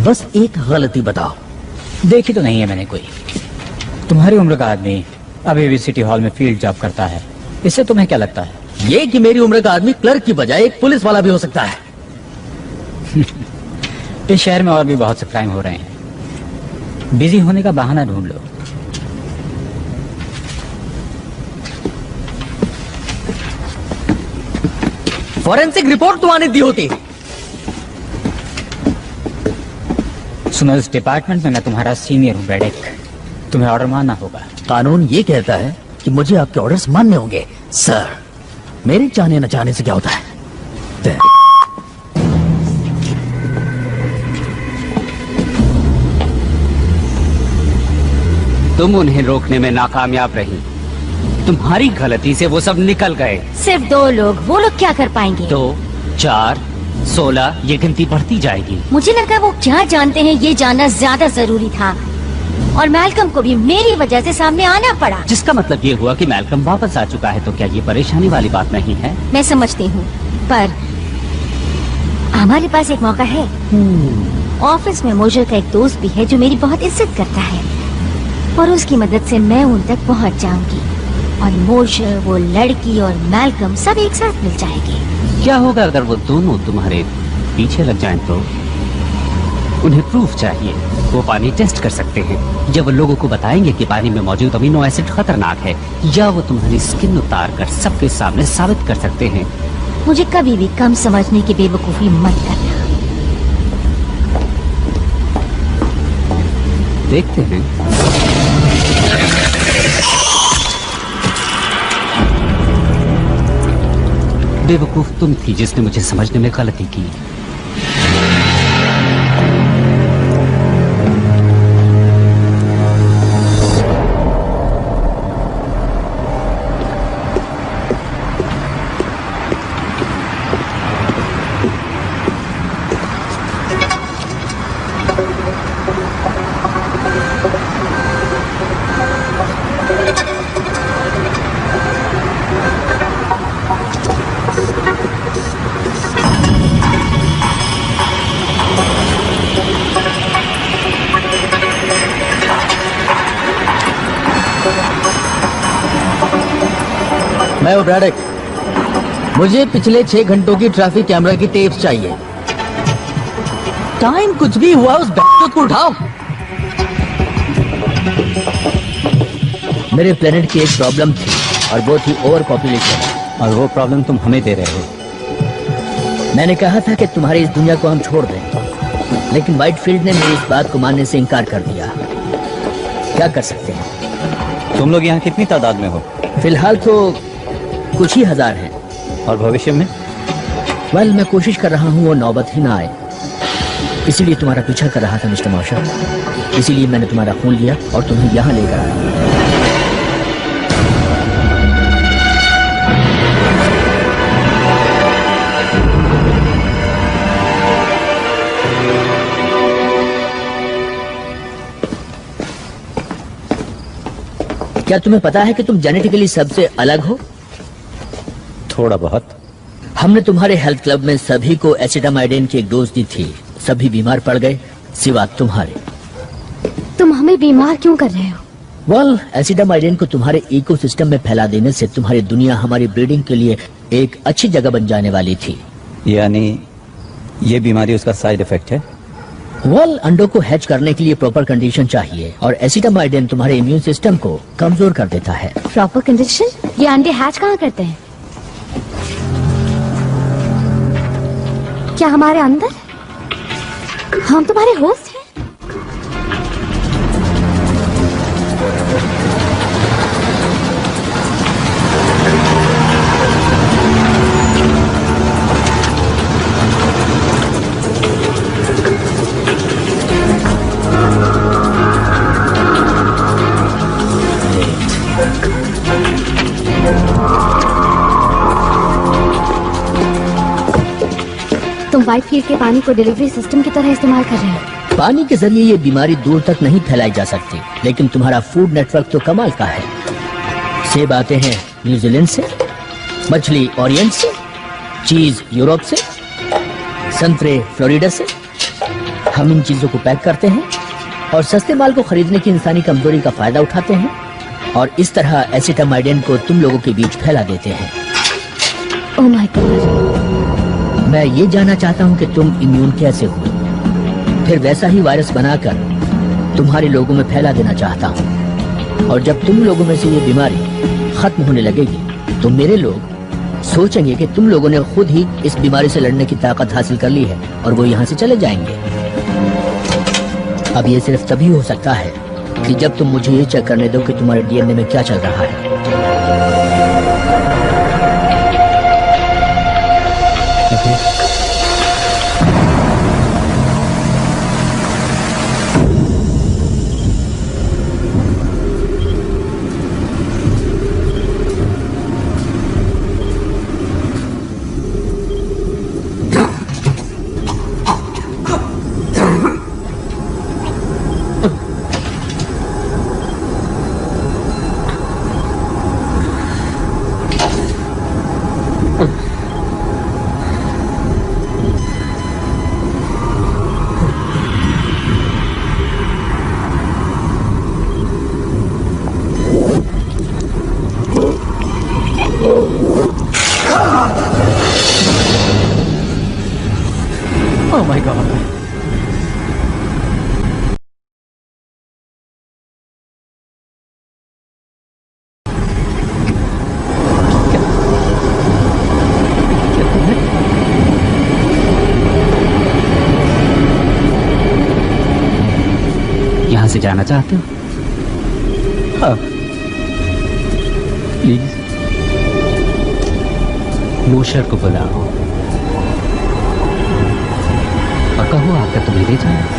बस एक गलती बताओ। देखी तो नहीं है मैंने कोई। तुम्हारी उम्र का आदमी अभी भी सिटी हॉल में फील्ड जॉब करता है, इससे तुम्हें क्या लगता है? ये कि मेरी उम्र का आदमी क्लर्क की बजाय एक पुलिस वाला भी हो सकता है। इस शहर में और भी बहुत से क्राइम हो रहे हैं, बिजी होने का बहाना ढूंढ लो। फॉरेंसिक रिपोर्ट तो आने दी होती। सुनो, इस डिपार्टमेंट में मैं तुम्हारा सीनियर हूँ ब्रैडेक, तुम्हें ऑर्डर मानना होगा। कानून ये कहता है कि मुझे आपके ऑर्डर्स मानने होंगे। सर, मेरे चाहने न चाहने से क्या होता है? तुम उन्हें रोकने में नाकामयाब रही। तुम्हारी गलती से वो सब निकल गए। सिर्फ 2 लोग, वो लोग क्या कर पाएंगे? 2, 4, 16, ये गिनती बढ़ती जाएगी। मुझे लगा वो क्या जानते हैं ये जानना ज्यादा जरूरी था, और मैल्कम को भी मेरी वजह से सामने आना पड़ा। जिसका मतलब ये हुआ कि मैल्कम वापस आ चुका है, तो क्या ये परेशानी वाली बात नहीं है? मैं समझती हूँ, पर हमारे पास एक मौका है। ऑफिस में मोशर का एक दोस्त भी है जो मेरी बहुत इज्जत करता है और उसकी मदद से मैं उन तक पहुंच जाऊंगी और मोशर, वो लड़की और मैल्कम सब एक साथ मिल जाएंगे। क्या होगा अगर वो दोनों तुम्हारे पीछे लग जाएं तो? उन्हें प्रूफ चाहिए। वो पानी टेस्ट कर सकते हैं। जब वो लोगों को बताएंगे कि पानी में मौजूद अमीनो एसिड खतरनाक है, या वो तुम्हारी स्किन उतार कर सबके सामने साबित कर सकते हैं। मुझे कभी भी कम समझने की बेवकूफी मत करना। देखते हैं। बेवकूफ तुम थी जिसने मुझे समझने में गलती की। मैं हूं ब्रैडक। मुझे पिछले 6 घंटों की ट्रैफिक कैमरा की टेप्स चाहिए। टाइम कुछ भी हुआ, उस बैठक को उठाओ। मेरे प्लेनेट की एक प्रॉब्लम थी और वो थी ओवर पॉपुलेशन। और वो प्रॉब्लम तुम हमें दे रहे हो। मैंने कहा था कि तुम्हारी इस दुनिया को हम छोड़ दें, लेकिन व्हाइटफील्ड ने मेरी इस बात को मानने से इनकार कर दिया। क्या कर सकते हैं? तुम लोग यहाँ कितनी तादाद में हो? फिलहाल तो कुछ ही हजार हैं। और भविष्य में? वेल, मैं कोशिश कर रहा हूँ वो नौबत ही ना आए। इसीलिए तुम्हारा पीछा कर रहा था मिस्टर मॉशर। इसीलिए मैंने तुम्हारा खून लिया और तुम्हें यहाँ लेकर आया। क्या तुम्हें पता है कि तुम जेनेटिकली सबसे अलग हो? थोड़ा बहुत। हमने तुम्हारे हेल्थ क्लब में सभी को एसिटामाइडिन की एक डोज दी थी। सभी बीमार पड़ गए सिवा तुम्हारे। तुम हमें बीमार क्यों कर रहे हो? वेल, एसिटामाइडिन को तुम्हारे इकोसिस्टम में फैला देने से तुम्हारी दुनिया हमारी ब्रीडिंग के लिए एक अच्छी जगह बन जाने वाली थी। यानी ये बीमारी उसका साइड इफेक्ट है? वेल, अंडों को हैच करने के लिए प्रॉपर कंडीशन चाहिए और एसिटामाइडिन तुम्हारे इम्यून सिस्टम को कमजोर कर देता है। Proper condition? ये अंडे हैच कहाँ करते हैं? क्या हमारे अंदर? हम तुम्हारे होस्ट हैं? तुम व्हाइटफील्ड के पानी को डिलीवरी सिस्टम की तरह इस्तेमाल कर रहे हो। पानी के जरिए ये बीमारी दूर तक नहीं फैलाई जा सकती, लेकिन तुम्हारा फूड नेटवर्क तो कमाल का है। सेब आते हैं न्यूजीलैंड से, मछली ओरिएंट से, चीज यूरोप से, संतरे फ्लोरिडा से। हम इन चीजों को पैक करते हैं और सस्ते माल को खरीदने की इंसानी कमजोरी का फायदा उठाते हैं और इस तरह एसिटामाइडिन को तुम लोगों के बीच फैला देते हैं। Oh my God. मैं ये जानना चाहता हूँ कि तुम इम्यून कैसे हो, फिर वैसा ही वायरस बनाकर तुम्हारे लोगों में फैला देना चाहता हूँ। और जब तुम लोगों में से ये बीमारी खत्म होने लगेगी तो मेरे लोग सोचेंगे कि तुम लोगों ने खुद ही इस बीमारी से लड़ने की ताकत हासिल कर ली है और वो यहाँ से चले जाएंगे। अब ये सिर्फ तभी हो सकता है कि जब तुम मुझे ये चेक करने दो कि तुम्हारे डीएनए में क्या चल रहा है। Oh my God. यहाँ से जाना चाहते हो? हाँ प्लीज। मोशर को बुलाओ और कहो आकर तुम्हें ले जाए।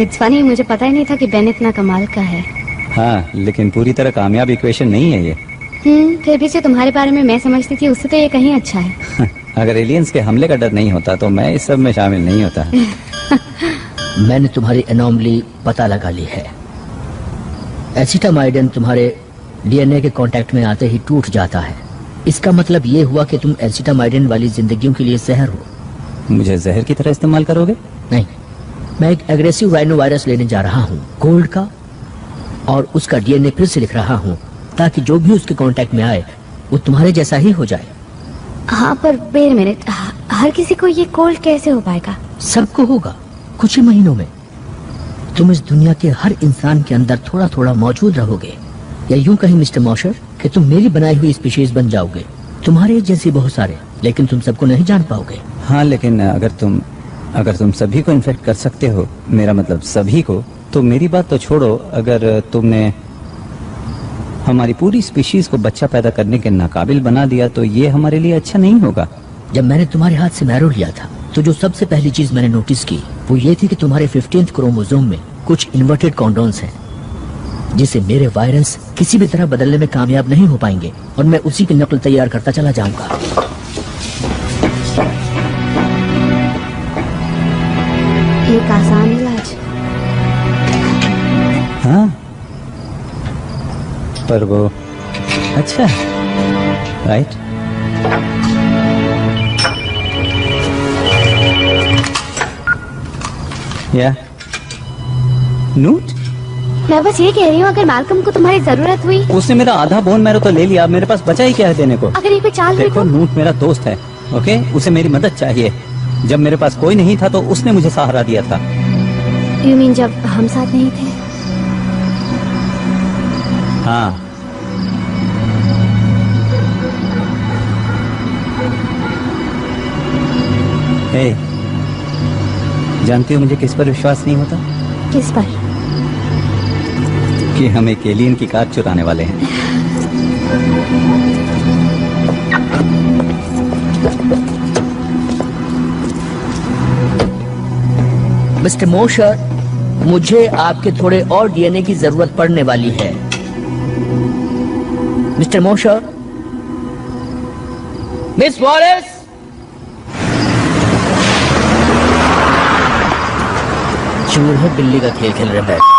इट्स फनी, मुझे पता ही नहीं था कि बेन इतना कमाल का है। हाँ, लेकिन पूरी तरह कामयाब इक्वेशन नहीं है ये। फिर भी जो तुम्हारे बारे में मैं समझती थी उससे तो ये कहीं अच्छा है। अगर एलियंस के हमले का डर नहीं होता तो मैं इस सब में शामिल नहीं होता। मैंने तुम्हारी एनोमली पता लगा ली है। एसिटामाइडिन तुम्हारे डीएनए के कांटेक्ट में आते ही टूट जाता है। इसका मतलब ये हुआ कि तुम एसिटामाइडिन वाली जिंदगियों के लिए जहर हो। मुझे जहर की तरह इस्तेमाल करोगे? नहीं, मैं एक एग्रेसिव राइनो वायरस लेने जा रहा हूँ, गोल्ड का, और उसका डीएनए फिर से लिख रहा हूँ ताकि जो भी उसके कांटेक्ट में आए वो तुम्हारे जैसा ही हो जाए। हाँ, पर वेट मिनट, हर किसी को ये कोल्ड कैसे हो पाएगा? सबको होगा कुछ ही महीनों में। तुम इस दुनिया के हर इंसान के अंदर थोड़ा थोड़ा मौजूद रहोगे, या यूं कहीं मिस्टर मॉशर कि तुम मेरी बनाई हुई स्पीशीज बन जाओगे। तुम्हारे जैसे बहुत सारे, लेकिन तुम सबको नहीं जान पाओगे। हाँ, लेकिन अगर तुम सभी को इन्फेक्ट कर सकते हो, मेरा मतलब सभी को, तो मेरी बात तो छोड़ो, अगर तुमने हमारी पूरी स्पीशीज को बच्चा पैदा करने के नाकाबिल बना दिया तो ये हमारे लिए अच्छा नहीं होगा। जब मैंने तुम्हारे हाथ से मैरो लिया था तो जो सबसे पहली चीज मैंने नोटिस की वो ये थी कि तुम्हारे 15th क्रोमोसोम में कुछ इन्वर्टेड कॉन्डोन्स हैं, जिसे मेरे वायरस किसी भी तरह बदलने में कामयाब नहीं हो पाएंगे, और मैं उसी की नकल तैयार करता चला जाऊंगा। एक आसान इलाज। हाँ, पर वो अच्छा, राइट? या नूट? मैं बस ये कह रही हूँ, अगर मालकम को तुम्हारी जरूरत हुई। उसने मेरा आधा बोन मैरो तो ले लिया, मेरे पास बचा ही क्या है देने को? अगर ये कोई चाल हुई देखो, तो? नूट मेरा दोस्त है, ओके? उसे मेरी मदद चाहिए। जब मेरे पास कोई नहीं था तो उसने मुझे सहारा दिया था। You mean जब हम साथ नहीं थे? हाँ, हे, जानती हो मुझे किस पर विश्वास नहीं होता? किस पर? कि हम एक एलियन की कार चुराने वाले हैं। मिस्टर मोशर, मुझे आपके थोड़े और डीएनए की जरूरत पड़ने वाली है। मिस्टर मोशर, मिस वॉलेस, चूहे बिल्ली का खेल खेल रहे हैं।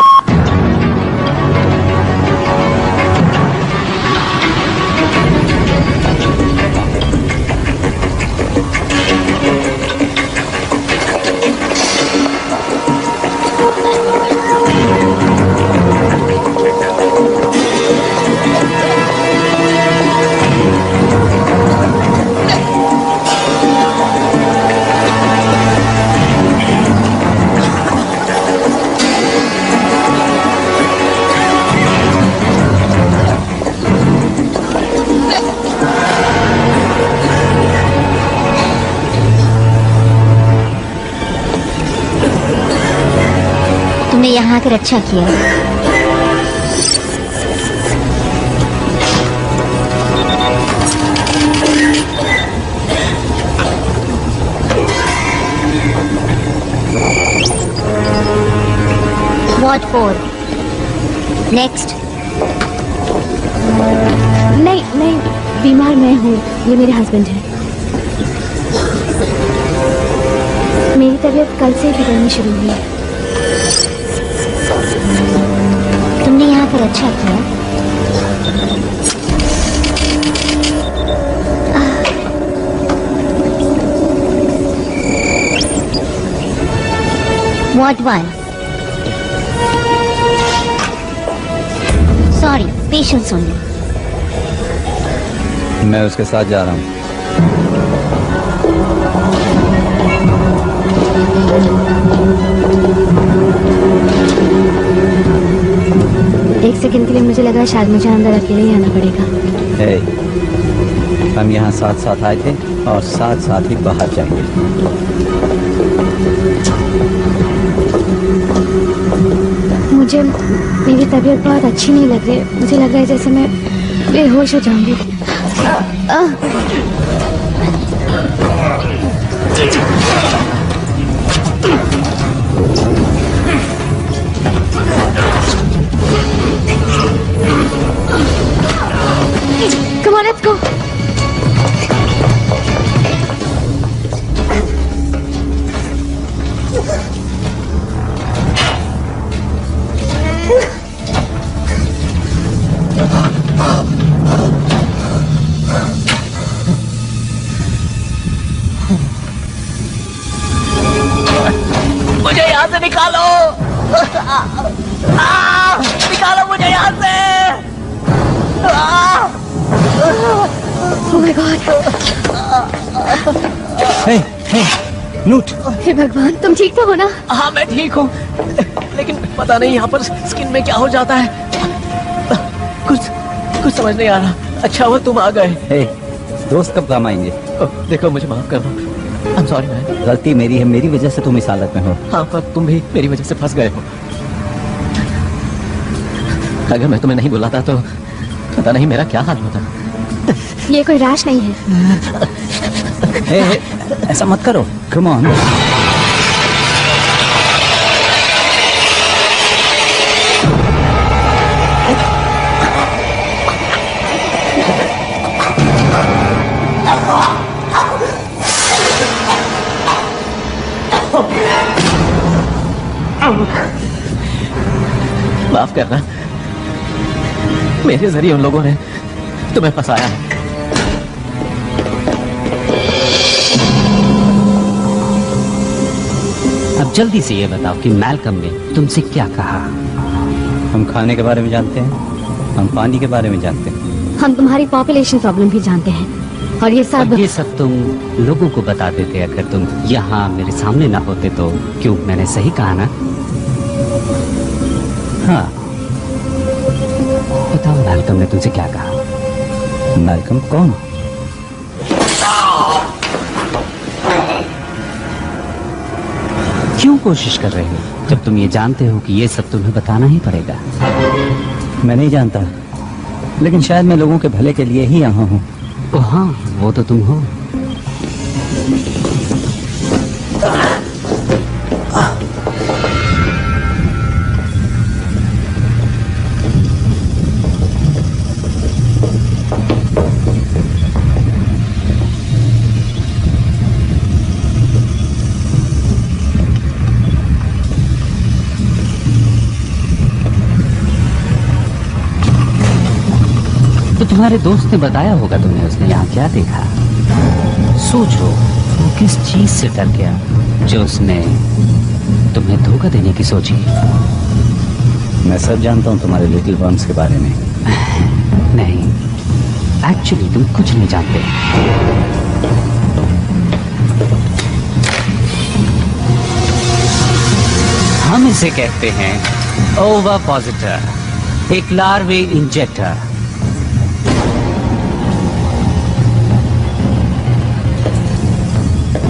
तुमने यहाँ आकर अच्छा किया। What for? Next. नहीं, बीमार मैं हूँ, ये मेरे हस्बैंड है। मेरी तबीयत कल से बिगड़नी शुरू हुई है। तुमने यहाँ पर अच्छा किया। What one? Sorry, patience only. मैं उसके साथ जा रहा हूँ। एक सेकंड के लिए मुझे लगा शायद मुझे अंदर अकेले ही आना पड़ेगा। हे, हम यहाँ साथ साथ आए थे और साथ साथ ही बाहर जाएंगे। मुझे मेरी तबीयत बहुत अच्छी नहीं लग रही। मुझे लग रहा है जैसे मैं बेहोश हो जाऊंगी। Come on, let's go. मुझे यहाँ से निकालो। निकालो मुझे यहाँ से। Oh my God. हे, नूट। हे भगवान, तुम ठीक तो हो ना? हाँ मैं ठीक हूँ, लेकिन पता नहीं यहाँ पर स्किन में क्या हो जाता है। कुछ समझ नहीं आ रहा। अच्छा हुआ तुम आ गए। हे, दोस्त कब काम आएंगे? देखो मुझे माफ कर दो। I'm sorry man। गलती मेरी है, मेरी वजह से तुम इस हालत में हो। हाँ पर तुम भी मेरी वजह से फंस गए हो। अगर मैं तुम्हें नहीं बुलाता तो पता नहीं मेरा क्या हाल होता। ये कोई राश नहीं है। हे, ऐसा मत करो। Come on. माफ करना, मेरे जरिए उन लोगों ने तुम्हें फंसाया है। अब जल्दी से ये बताओ कि मैल्कम ने तुमसे क्या कहा? हम खाने के बारे में जानते हैं, हम पानी के बारे में जानते हैं। हम तुम्हारी पॉपुलेशन प्रॉब्लम भी जानते हैं और ये सब तुम लोगों को बता देते अगर तुम यहाँ मेरे सामने ना होते तो। क्यों, मैंने सही कहा ना? हाँ, बताओ मैल्कम ने तुमसे क्या कहा? मैल्कम कौन? क्यों कोशिश कर रहे हो जब तुम ये जानते हो कि ये सब तुम्हें बताना ही पड़ेगा? मैं नहीं जानता, लेकिन शायद मैं लोगों के भले के लिए ही यहाँ हूँ। हाँ, वो तो तुम हो। तो तुम्हारे दोस्त ने बताया होगा तुम्हें, उसने यहाँ क्या देखा? सोचो, वो किस चीज से डर गया जो उसने तुम्हें धोखा देने की सोची? मैं सब जानता हूँ तुम्हारे लिटिल वर्म्स के बारे में। नहीं, एक्चुअली तुम कुछ नहीं जानते। हम इसे कहते हैं ओविपोसिटर, एक लार्वे इंजेक्टर।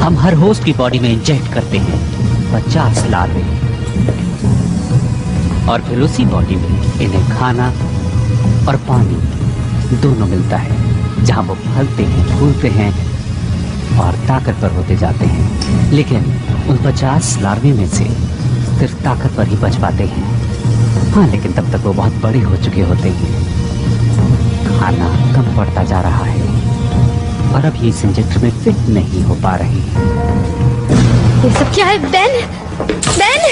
हम हर होस्ट की बॉडी में इंजेक्ट करते हैं 50 लार्वे और फिर उसी बॉडी में इन्हें खाना और पानी दोनों मिलता है, जहां वो फलते हैं, फूलते हैं और ताकतवर होते जाते हैं। लेकिन उन 50 लार्वे में से सिर्फ ताकतवर ही बच पाते हैं। हाँ, लेकिन तब तक वो बहुत बड़े हो चुके होते हैं। खाना कम पड़ता जा रहा है और अब ये इस इंजेक्टर में फिट नहीं हो पा रही। ये सब क्या है? बेन, बेन,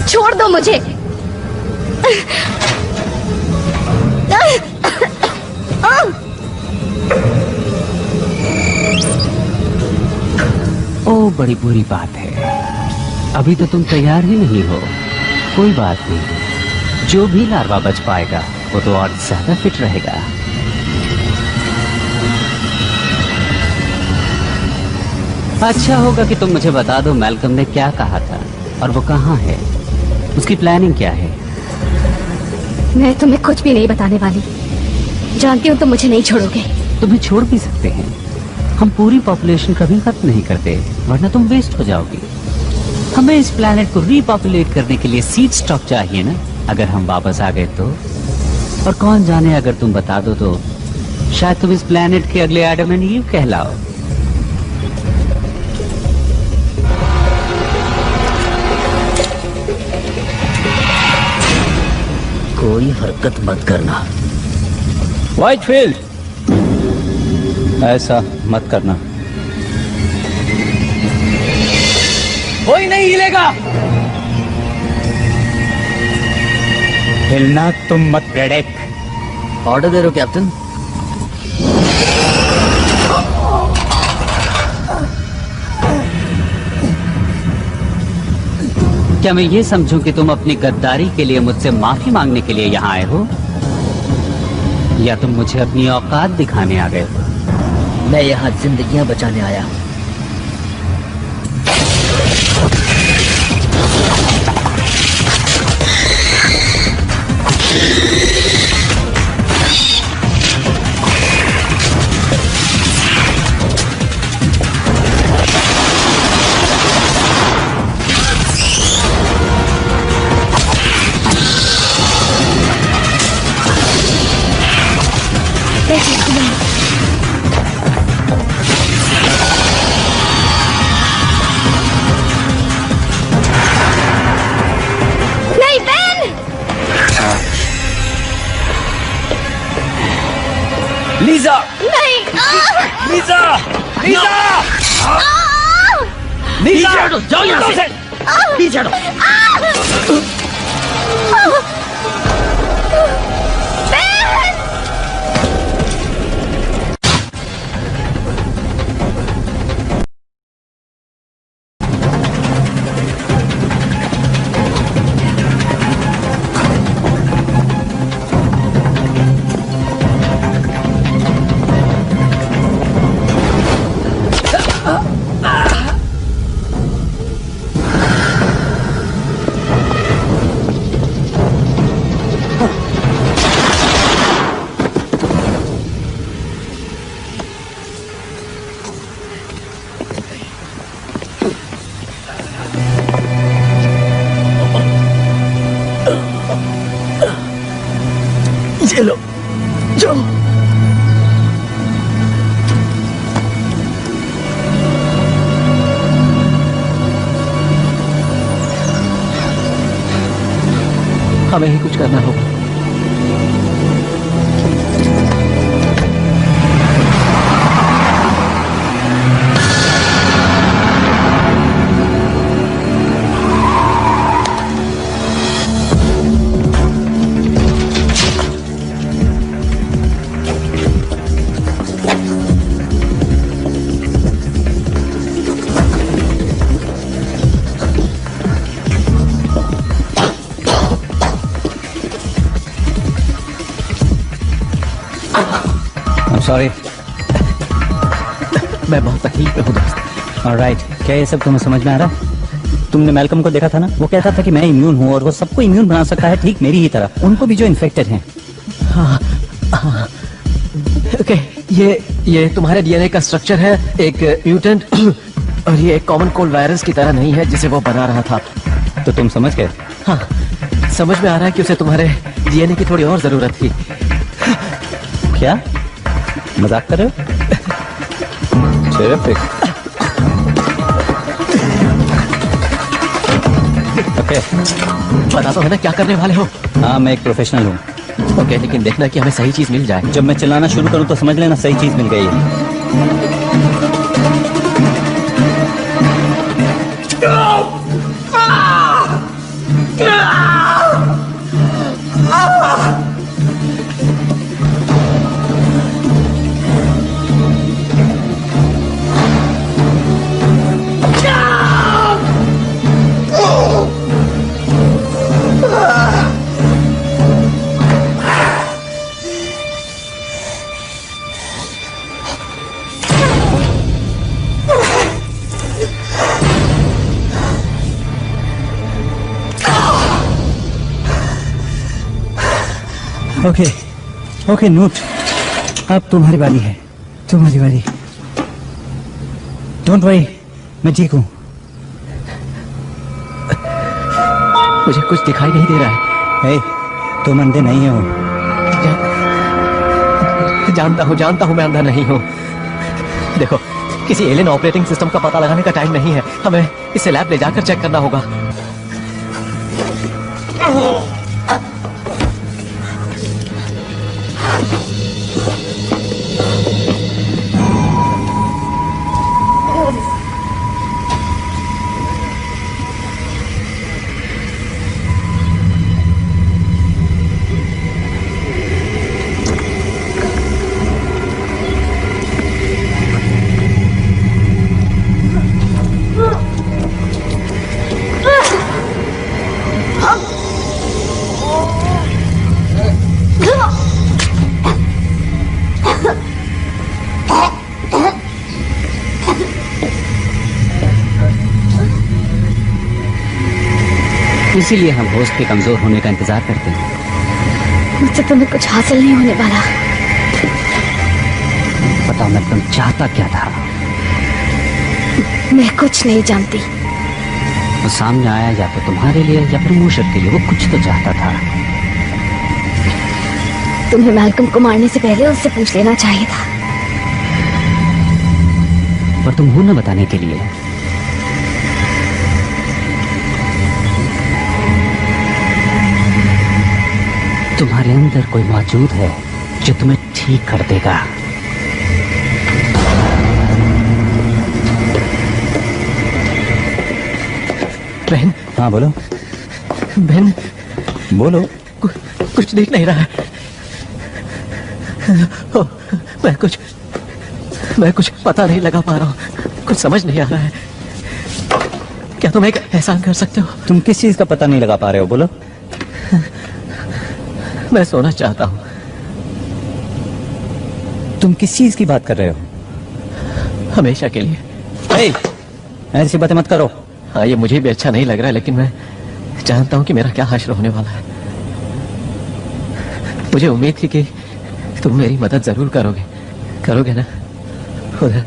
छोड़ दो मुझे। ओ बड़ी बुरी बात है। अभी तो तुम तैयार ही नहीं हो। कोई बात नहीं, जो भी लार्वा बच पाएगा वो तो और ज्यादा फिट रहेगा। अच्छा होगा कि तुम मुझे बता दो मैल्कम ने क्या कहा था और वो कहाँ है, उसकी प्लानिंग क्या है। मैं तुम्हें कुछ भी नहीं बताने वाली। जानती हूँ तुम मुझे नहीं छोड़ोगे। तुम्हें छोड़ भी सकते हैं, हम पूरी पॉपुलेशन कभी खत्म नहीं करते, वरना तुम वेस्ट हो जाओगी। हमें इस प्लैनेट को रीपॉपुलेट करने के लिए सीड स्टॉक चाहिए ना, अगर हम वापस आ गए तो। और कौन जाने, अगर तुम बता दो तो शायद तुम इस प्लैनेट के अगले एडम एंड ईव कहलाओ। कोई हरकत मत करना। व्हाइटफील्ड, ऐसा मत करना। कोई नहीं हिलेगा। हिलना तुम मत ब्रेडेक। ऑर्डर दे रहे हो कैप्टन? क्या मैं ये समझूं कि तुम अपनी गद्दारी के लिए मुझसे माफी मांगने के लिए यहाँ आए हो, या तुम मुझे अपनी औकात दिखाने आ गए हो? मैं यहाँ जिंदगियां बचाने आया। नहीं बेन! लीजा, नहीं! लीजा, लीजा, लीजा, जाओ यहाँ से। पीछे हटो। ये लो, जाओ। हमें ही कुछ करना होगा। सॉरी, मैं बहुत तकलीफ में हूँ दोस्त। ऑलराइट, क्या ये सब तुम्हें समझ में आ रहा है? तुमने मैल्कम को देखा था ना, वो कहता था कि मैं इम्यून हूँ और वो सबको इम्यून बना सकता है, ठीक मेरी ही तरह, उनको भी जो इन्फेक्टेड हैं। हाँ, हाँ। ओके, ये तुम्हारे डीएनए का स्ट्रक्चर है, एक म्यूटेंट, और ये एक कॉमन कोल्ड वायरस की तरह नहीं है जिसे वो बना रहा था। तो तुम समझ गए? हाँ, समझ में आ रहा है कि उसे तुम्हारे डीएनए की थोड़ी और जरूरत थी। क्या मजाक कर रहे हो? Terrific. ओके, पता तो है ना क्या करने वाले हो? हाँ, मैं एक प्रोफेशनल हूँ। ओके, लेकिन देखना कि हमें सही चीज मिल जाए। जब मैं चिल्लाना शुरू करूँ तो समझ लेना सही चीज मिल गई है। ओके ओके नोट, अब तुम्हारी बारी है, तुम्हारी बारी। डोंट वरी, मैं ठीक हूँ। मुझे कुछ दिखाई नहीं दे रहा है। हे, तुम अंधे नहीं हो। जानता हूँ मैं अंधा नहीं हूँ। देखो, किसी एलियन ऑपरेटिंग सिस्टम का पता लगाने का टाइम नहीं है, हमें इसे लैब ले जाकर चेक करना होगा। इसीलिए हम होस्ट के कमजोर होने का इंतजार करते हैं। मुझसे तुम्हें कुछ हासिल नहीं होने वाला। बताओ मैं तुम चाहता क्या था? मैं कुछ नहीं जानती। वो सामने आया या तो तुम्हारे लिए या फिर मूशर के लिए, वो कुछ तो चाहता था। तुम्हें मैल्कम को मारने से पहले उससे पूछ लेना चाहिए था। पर तुम हो न बताने के लिए। तुम्हारे अंदर कोई मौजूद है जो तुम्हें ठीक कर देगा। बहन। हाँ बोलो। बहन बोलो। कुछ दिख नहीं रहा है। मैं कुछ पता नहीं लगा पा रहा हूँ, कुछ समझ नहीं आ रहा है। क्या तुम एक एहसान कर सकते हो? तुम किस चीज का पता नहीं लगा पा रहे हो? बोलो। मैं सोना चाहता हूँ। तुम किस चीज की बात कर रहे हो? हमेशा के लिए। ऐसी बातें मत करो। हाँ, ये मुझे भी अच्छा नहीं लग रहा है, लेकिन मैं जानता हूँ कि मेरा क्या हश्र होने वाला है। मुझे उम्मीद थी कि तुम मेरी मदद जरूर करोगे ना? उधर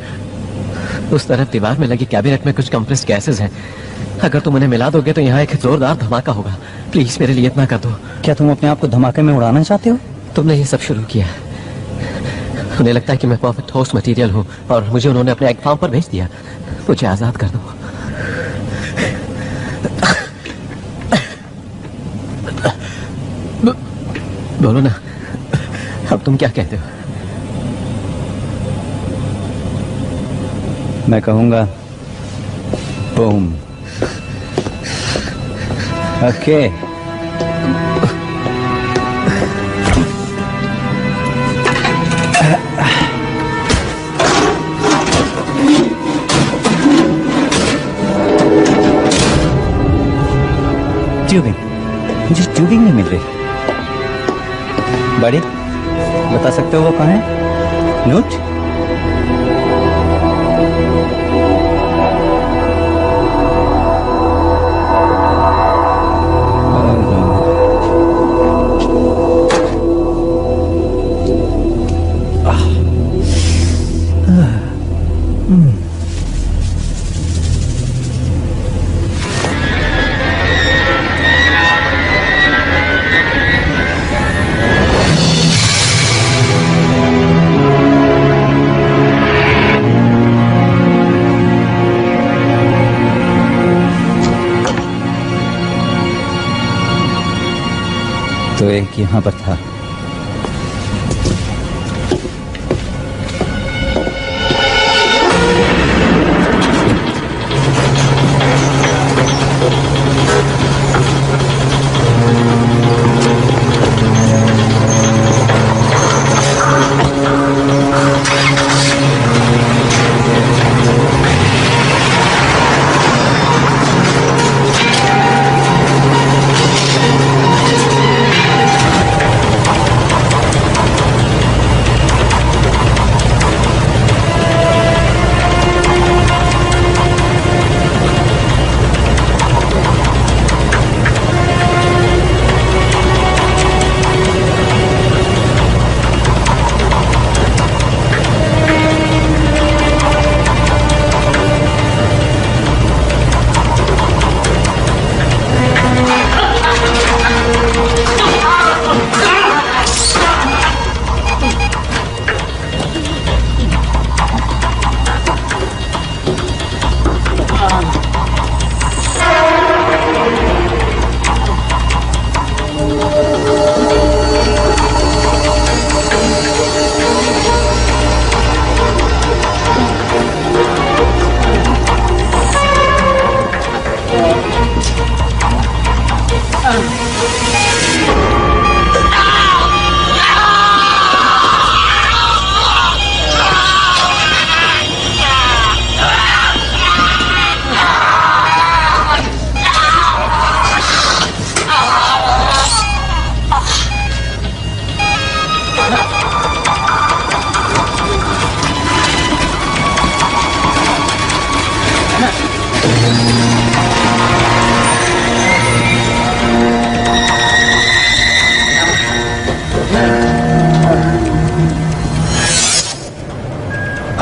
उस तरफ दीवार में लगी कैबिनेट में कुछ कंप्रेस्ड गैसेस हैं। अगर तुम उन्हें मिला दोगे तो यहाँ एक जोरदार धमाका होगा। प्लीज मेरे लिए इतना कर दो। क्या तुम अपने आप को धमाके में उड़ाना चाहते हो? तुमने ये सब शुरू किया। उन्हें लगता है कि मैं परफेक्ट होस्ट मटेरियल हूँ और मुझे उन्होंने अपने एग फार्म पर भेज दिया। मुझे आजाद कर दो। बोलो ना, अब तुम क्या कहते हो? मैं कहूंगा बूम। ओके। ट्यूबिंग, मुझे ट्यूबिंग नहीं मिल रही। बड़ी बता सकते हो वो कहाँ है? नोट? तो एक यहाँ पर था।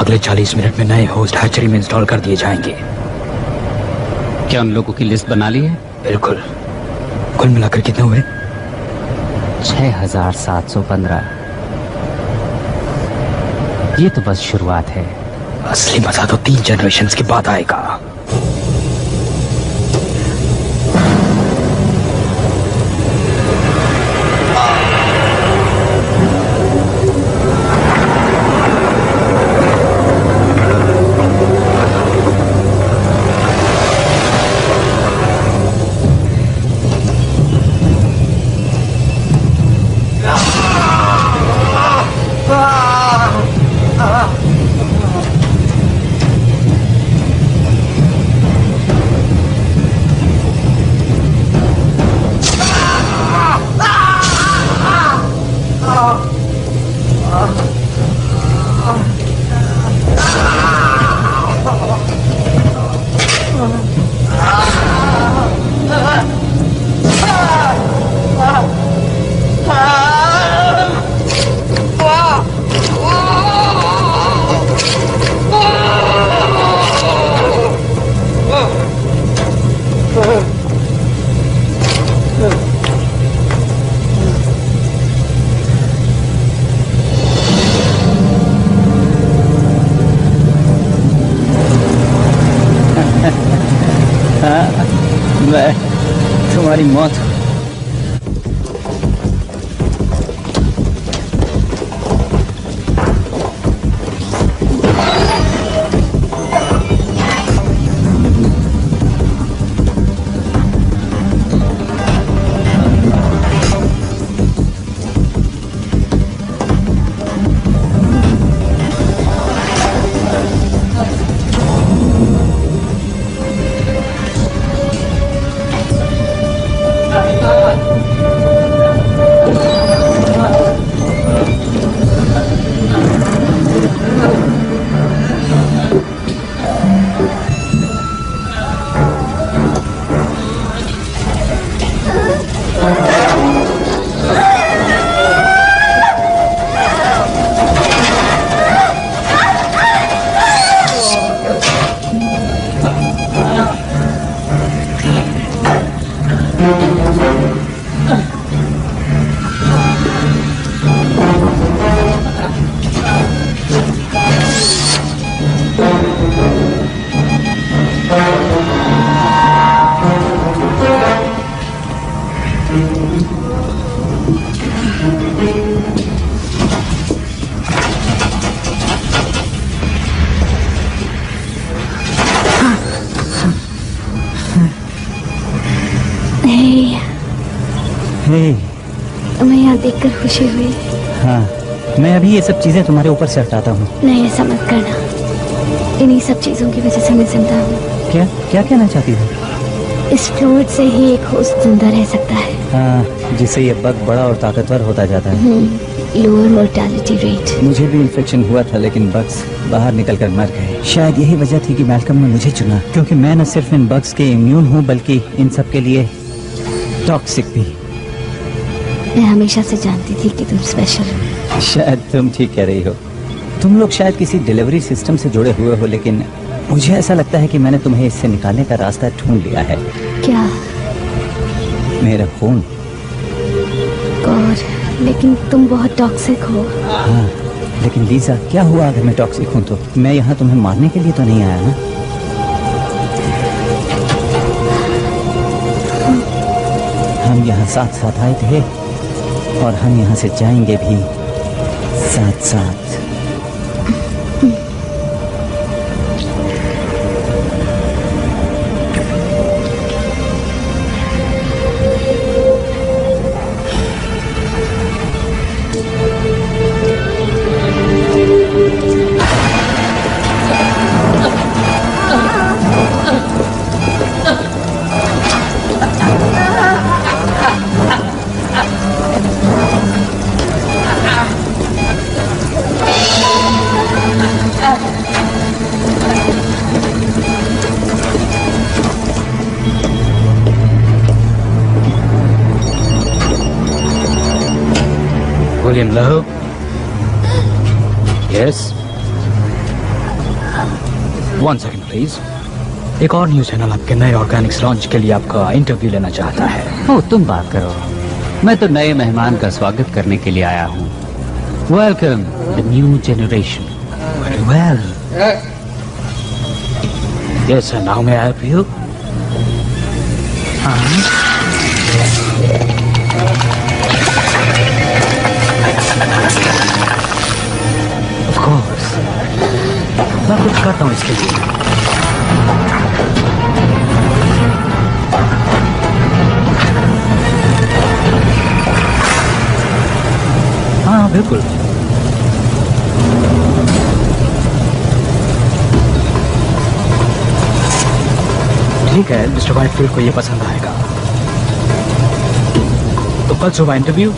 अगले 40 मिनट में नए होस्ट हैचरी में इंस्टॉल कर दिए जाएंगे। क्या उन लोगों की लिस्ट बना ली है? बिल्कुल। कुल मिलाकर कितने हुए? 6715। ये तो बस शुरुआत है। असली मजा तो 3 जनरेशंस के बाद आएगा। मैं तुम्हारी मौत तुम्हें यहाँ देखकर खुशी हुई। हाँ, मैं अभी ये सब चीजें तुम्हारे ऊपर से हटाता हूँ। नहीं, ऐसा मत करना। इन्हीं सब चीजों की वजह से मैं जिंदा हूँ। क्या क्या कहना चाहती हो? इस फ्लूइड से ही एक होस्ट जिंदा रह सकता है। हाँ, जिससे ये बग बड़ा और ताकतवर होता जाता है। Lower mortality rate. मुझे भी इन्फेक्शन हुआ था, लेकिन बग्स बाहर निकलकर मर गए। शायद यही वजह थी कि मैल्कम ने मुझे चुना, क्योंकि मैं न सिर्फ इन बग्स के इम्यून हूँ बल्कि इन सब के लिए टॉक्सिक भी। मैं हमेशा से जानती थी कि तुम स्पेशल हो। शायद तुम ठीक कह रही हो। तुम लोग शायद किसी डिलीवरी सिस्टम से जुड़े हुए हो, लेकिन मुझे ऐसा लगता है कि मैंने तुम्हें इससे निकालने का रास्ता ढूंढ लिया है। क्या? मेरा खून। गॉड, लेकिन तुम बहुत टॉक्सिक हो। हाँ, लेकिन लीजा, क्या हुआ अगर मैं टॉक्सिक हूँ तो? मैं यहाँ तुम्हें मारने के लिए तो नहीं आया ना? हम यहाँ साथ साथ आए थे और हम यहाँ से जाएंगे भी साथ साथ। William Lowe? Yes? 1 second please. एक और न्यूज चैनल आपके नए ऑर्गेनिक्स लॉन्च के लिए आपका इंटरव्यू लेना चाहता है। ओ, तुम बात करो। मैं तो नए मेहमान का स्वागत करने के लिए आया हूँ। Welcome the new generation. Very well. Yes sir, now may I help you? Of course, मैं कुछ करता हूँ इसके लिए। हाँ बिल्कुल। ठीक है, मिस्टर वाइटफील्ड को ये पसंद आएगा। तो कल सुबह इंटरव्यू।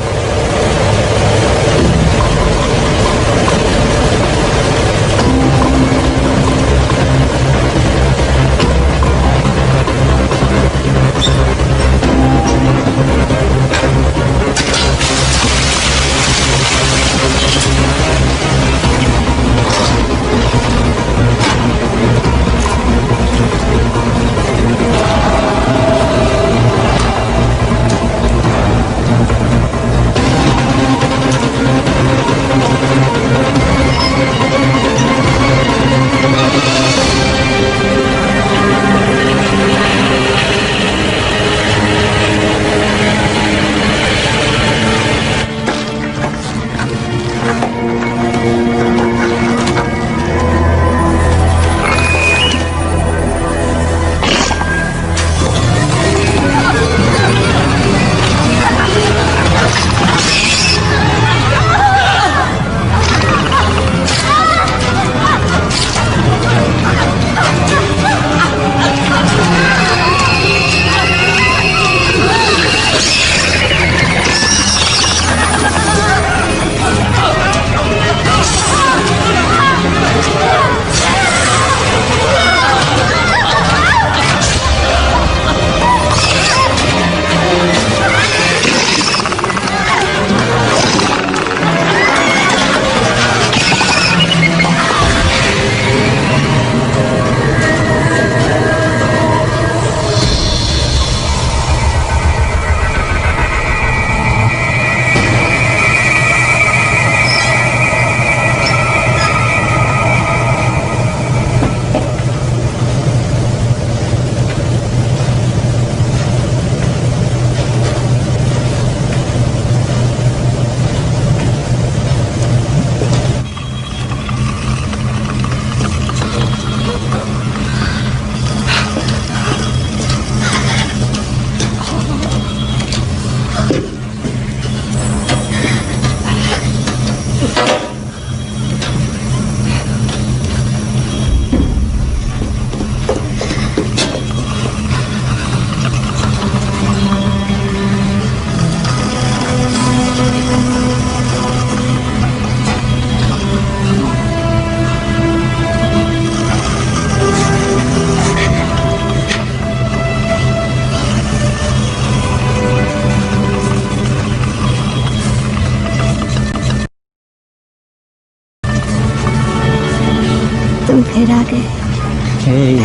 तुम फिर आ गए।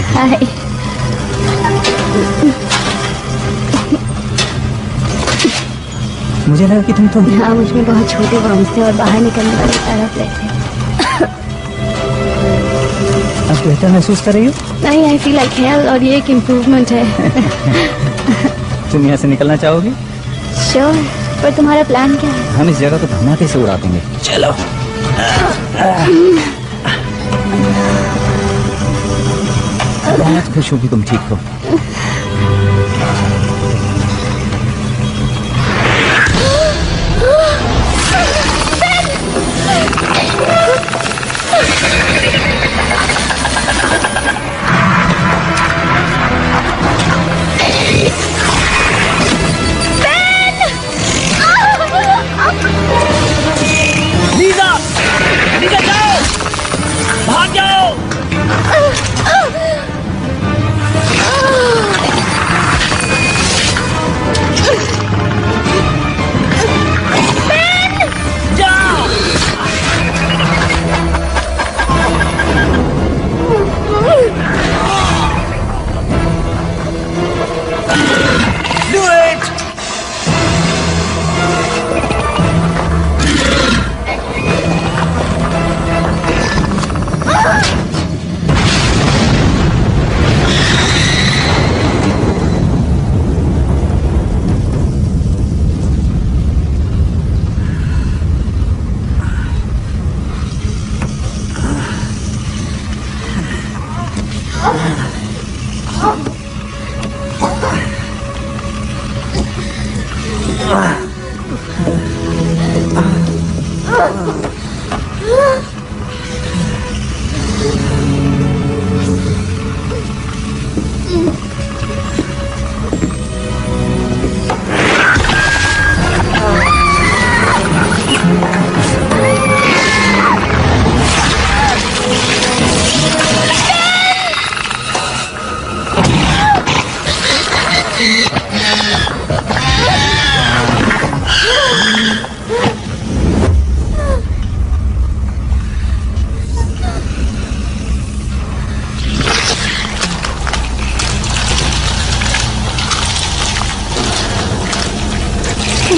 हाय। मुझे लगा कि तुम तो हाँ, मुझ में बहुत छोटे बॉम्ब्स थे और बाहर निकलने वाले तड़प रहे थे। अब बेहतर महसूस कर रही हो? नहीं, आई फील लाइक हेल और ये एक इम्प्रूवमेंट है। तुम यहाँ से निकलना चाहोगी? श्योर, पर तुम्हारा प्लान क्या है? हम इस जगह को धमाके से उड़ा देंगे। चलो। बहुत खुश हूँ कि तुम ठीक हो।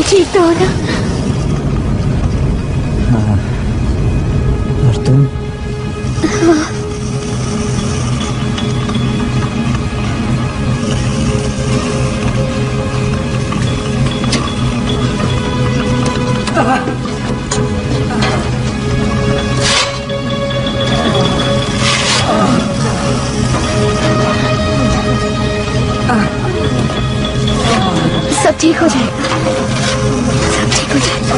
ठीक तो हो ना? और तुम? सब ठीक हो जाएगा, सब ठीक हो जाएगा।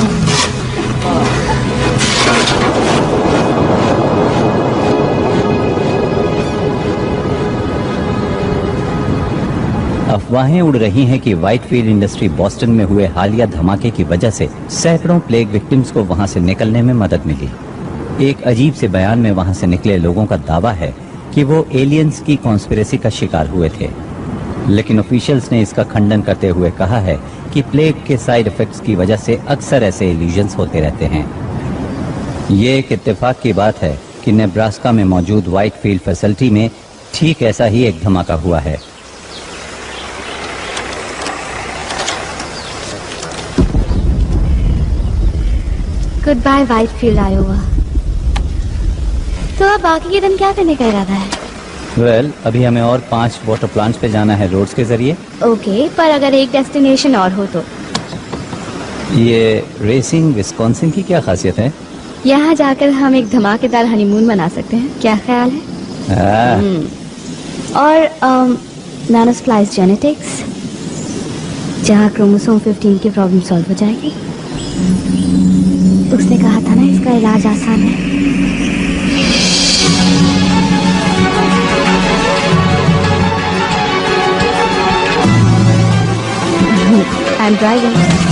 अफवाहें उड़ रही हैं कि व्हाइटफील्ड इंडस्ट्री बॉस्टन में हुए हालिया धमाके की वजह से सैकड़ों प्लेग विक्टिम्स को वहां से निकलने में मदद मिली। एक अजीब से बयान में वहां से निकले लोगों का दावा है कि वो एलियंस की कॉन्स्पिरेसी का शिकार हुए थे, लेकिन ऑफिशियल्स ने इसका खंडन करते हुए कहा है कि प्लेग के साइड इफेक्ट्स की वजह से अक्सर ऐसे इल्यूजन्स होते रहते हैं। ये एक इत्तेफाक की बात है कि नेब्रास्का में मौजूद व्हाइटफील्ड फैसिलिटी में ठीक ऐसा ही एक धमाका हुआ है। Good bye Whitefield Iowa. तो अब बाकी के दिन क्या करने का इरादा है? वेल, अभी हमें और 5 वाटर प्लांट्स पे जाना है रोड्स के जरिए। ओके, पर अगर एक डेस्टिनेशन और हो तो? ये रेसिंग विस्कॉन्सिन की क्या खासियत है? यहाँ जाकर हम एक धमाकेदार हनीमून मना सकते हैं, क्या ख्याल है? और नैनोस्प्लाइस जेनेटिक्स, जहाँ क्रोमोसोम 15 की प्रॉब्लम सॉल्व हो जाएगी। उसने कहा था ना इसका इलाज आसान है। I'm driving.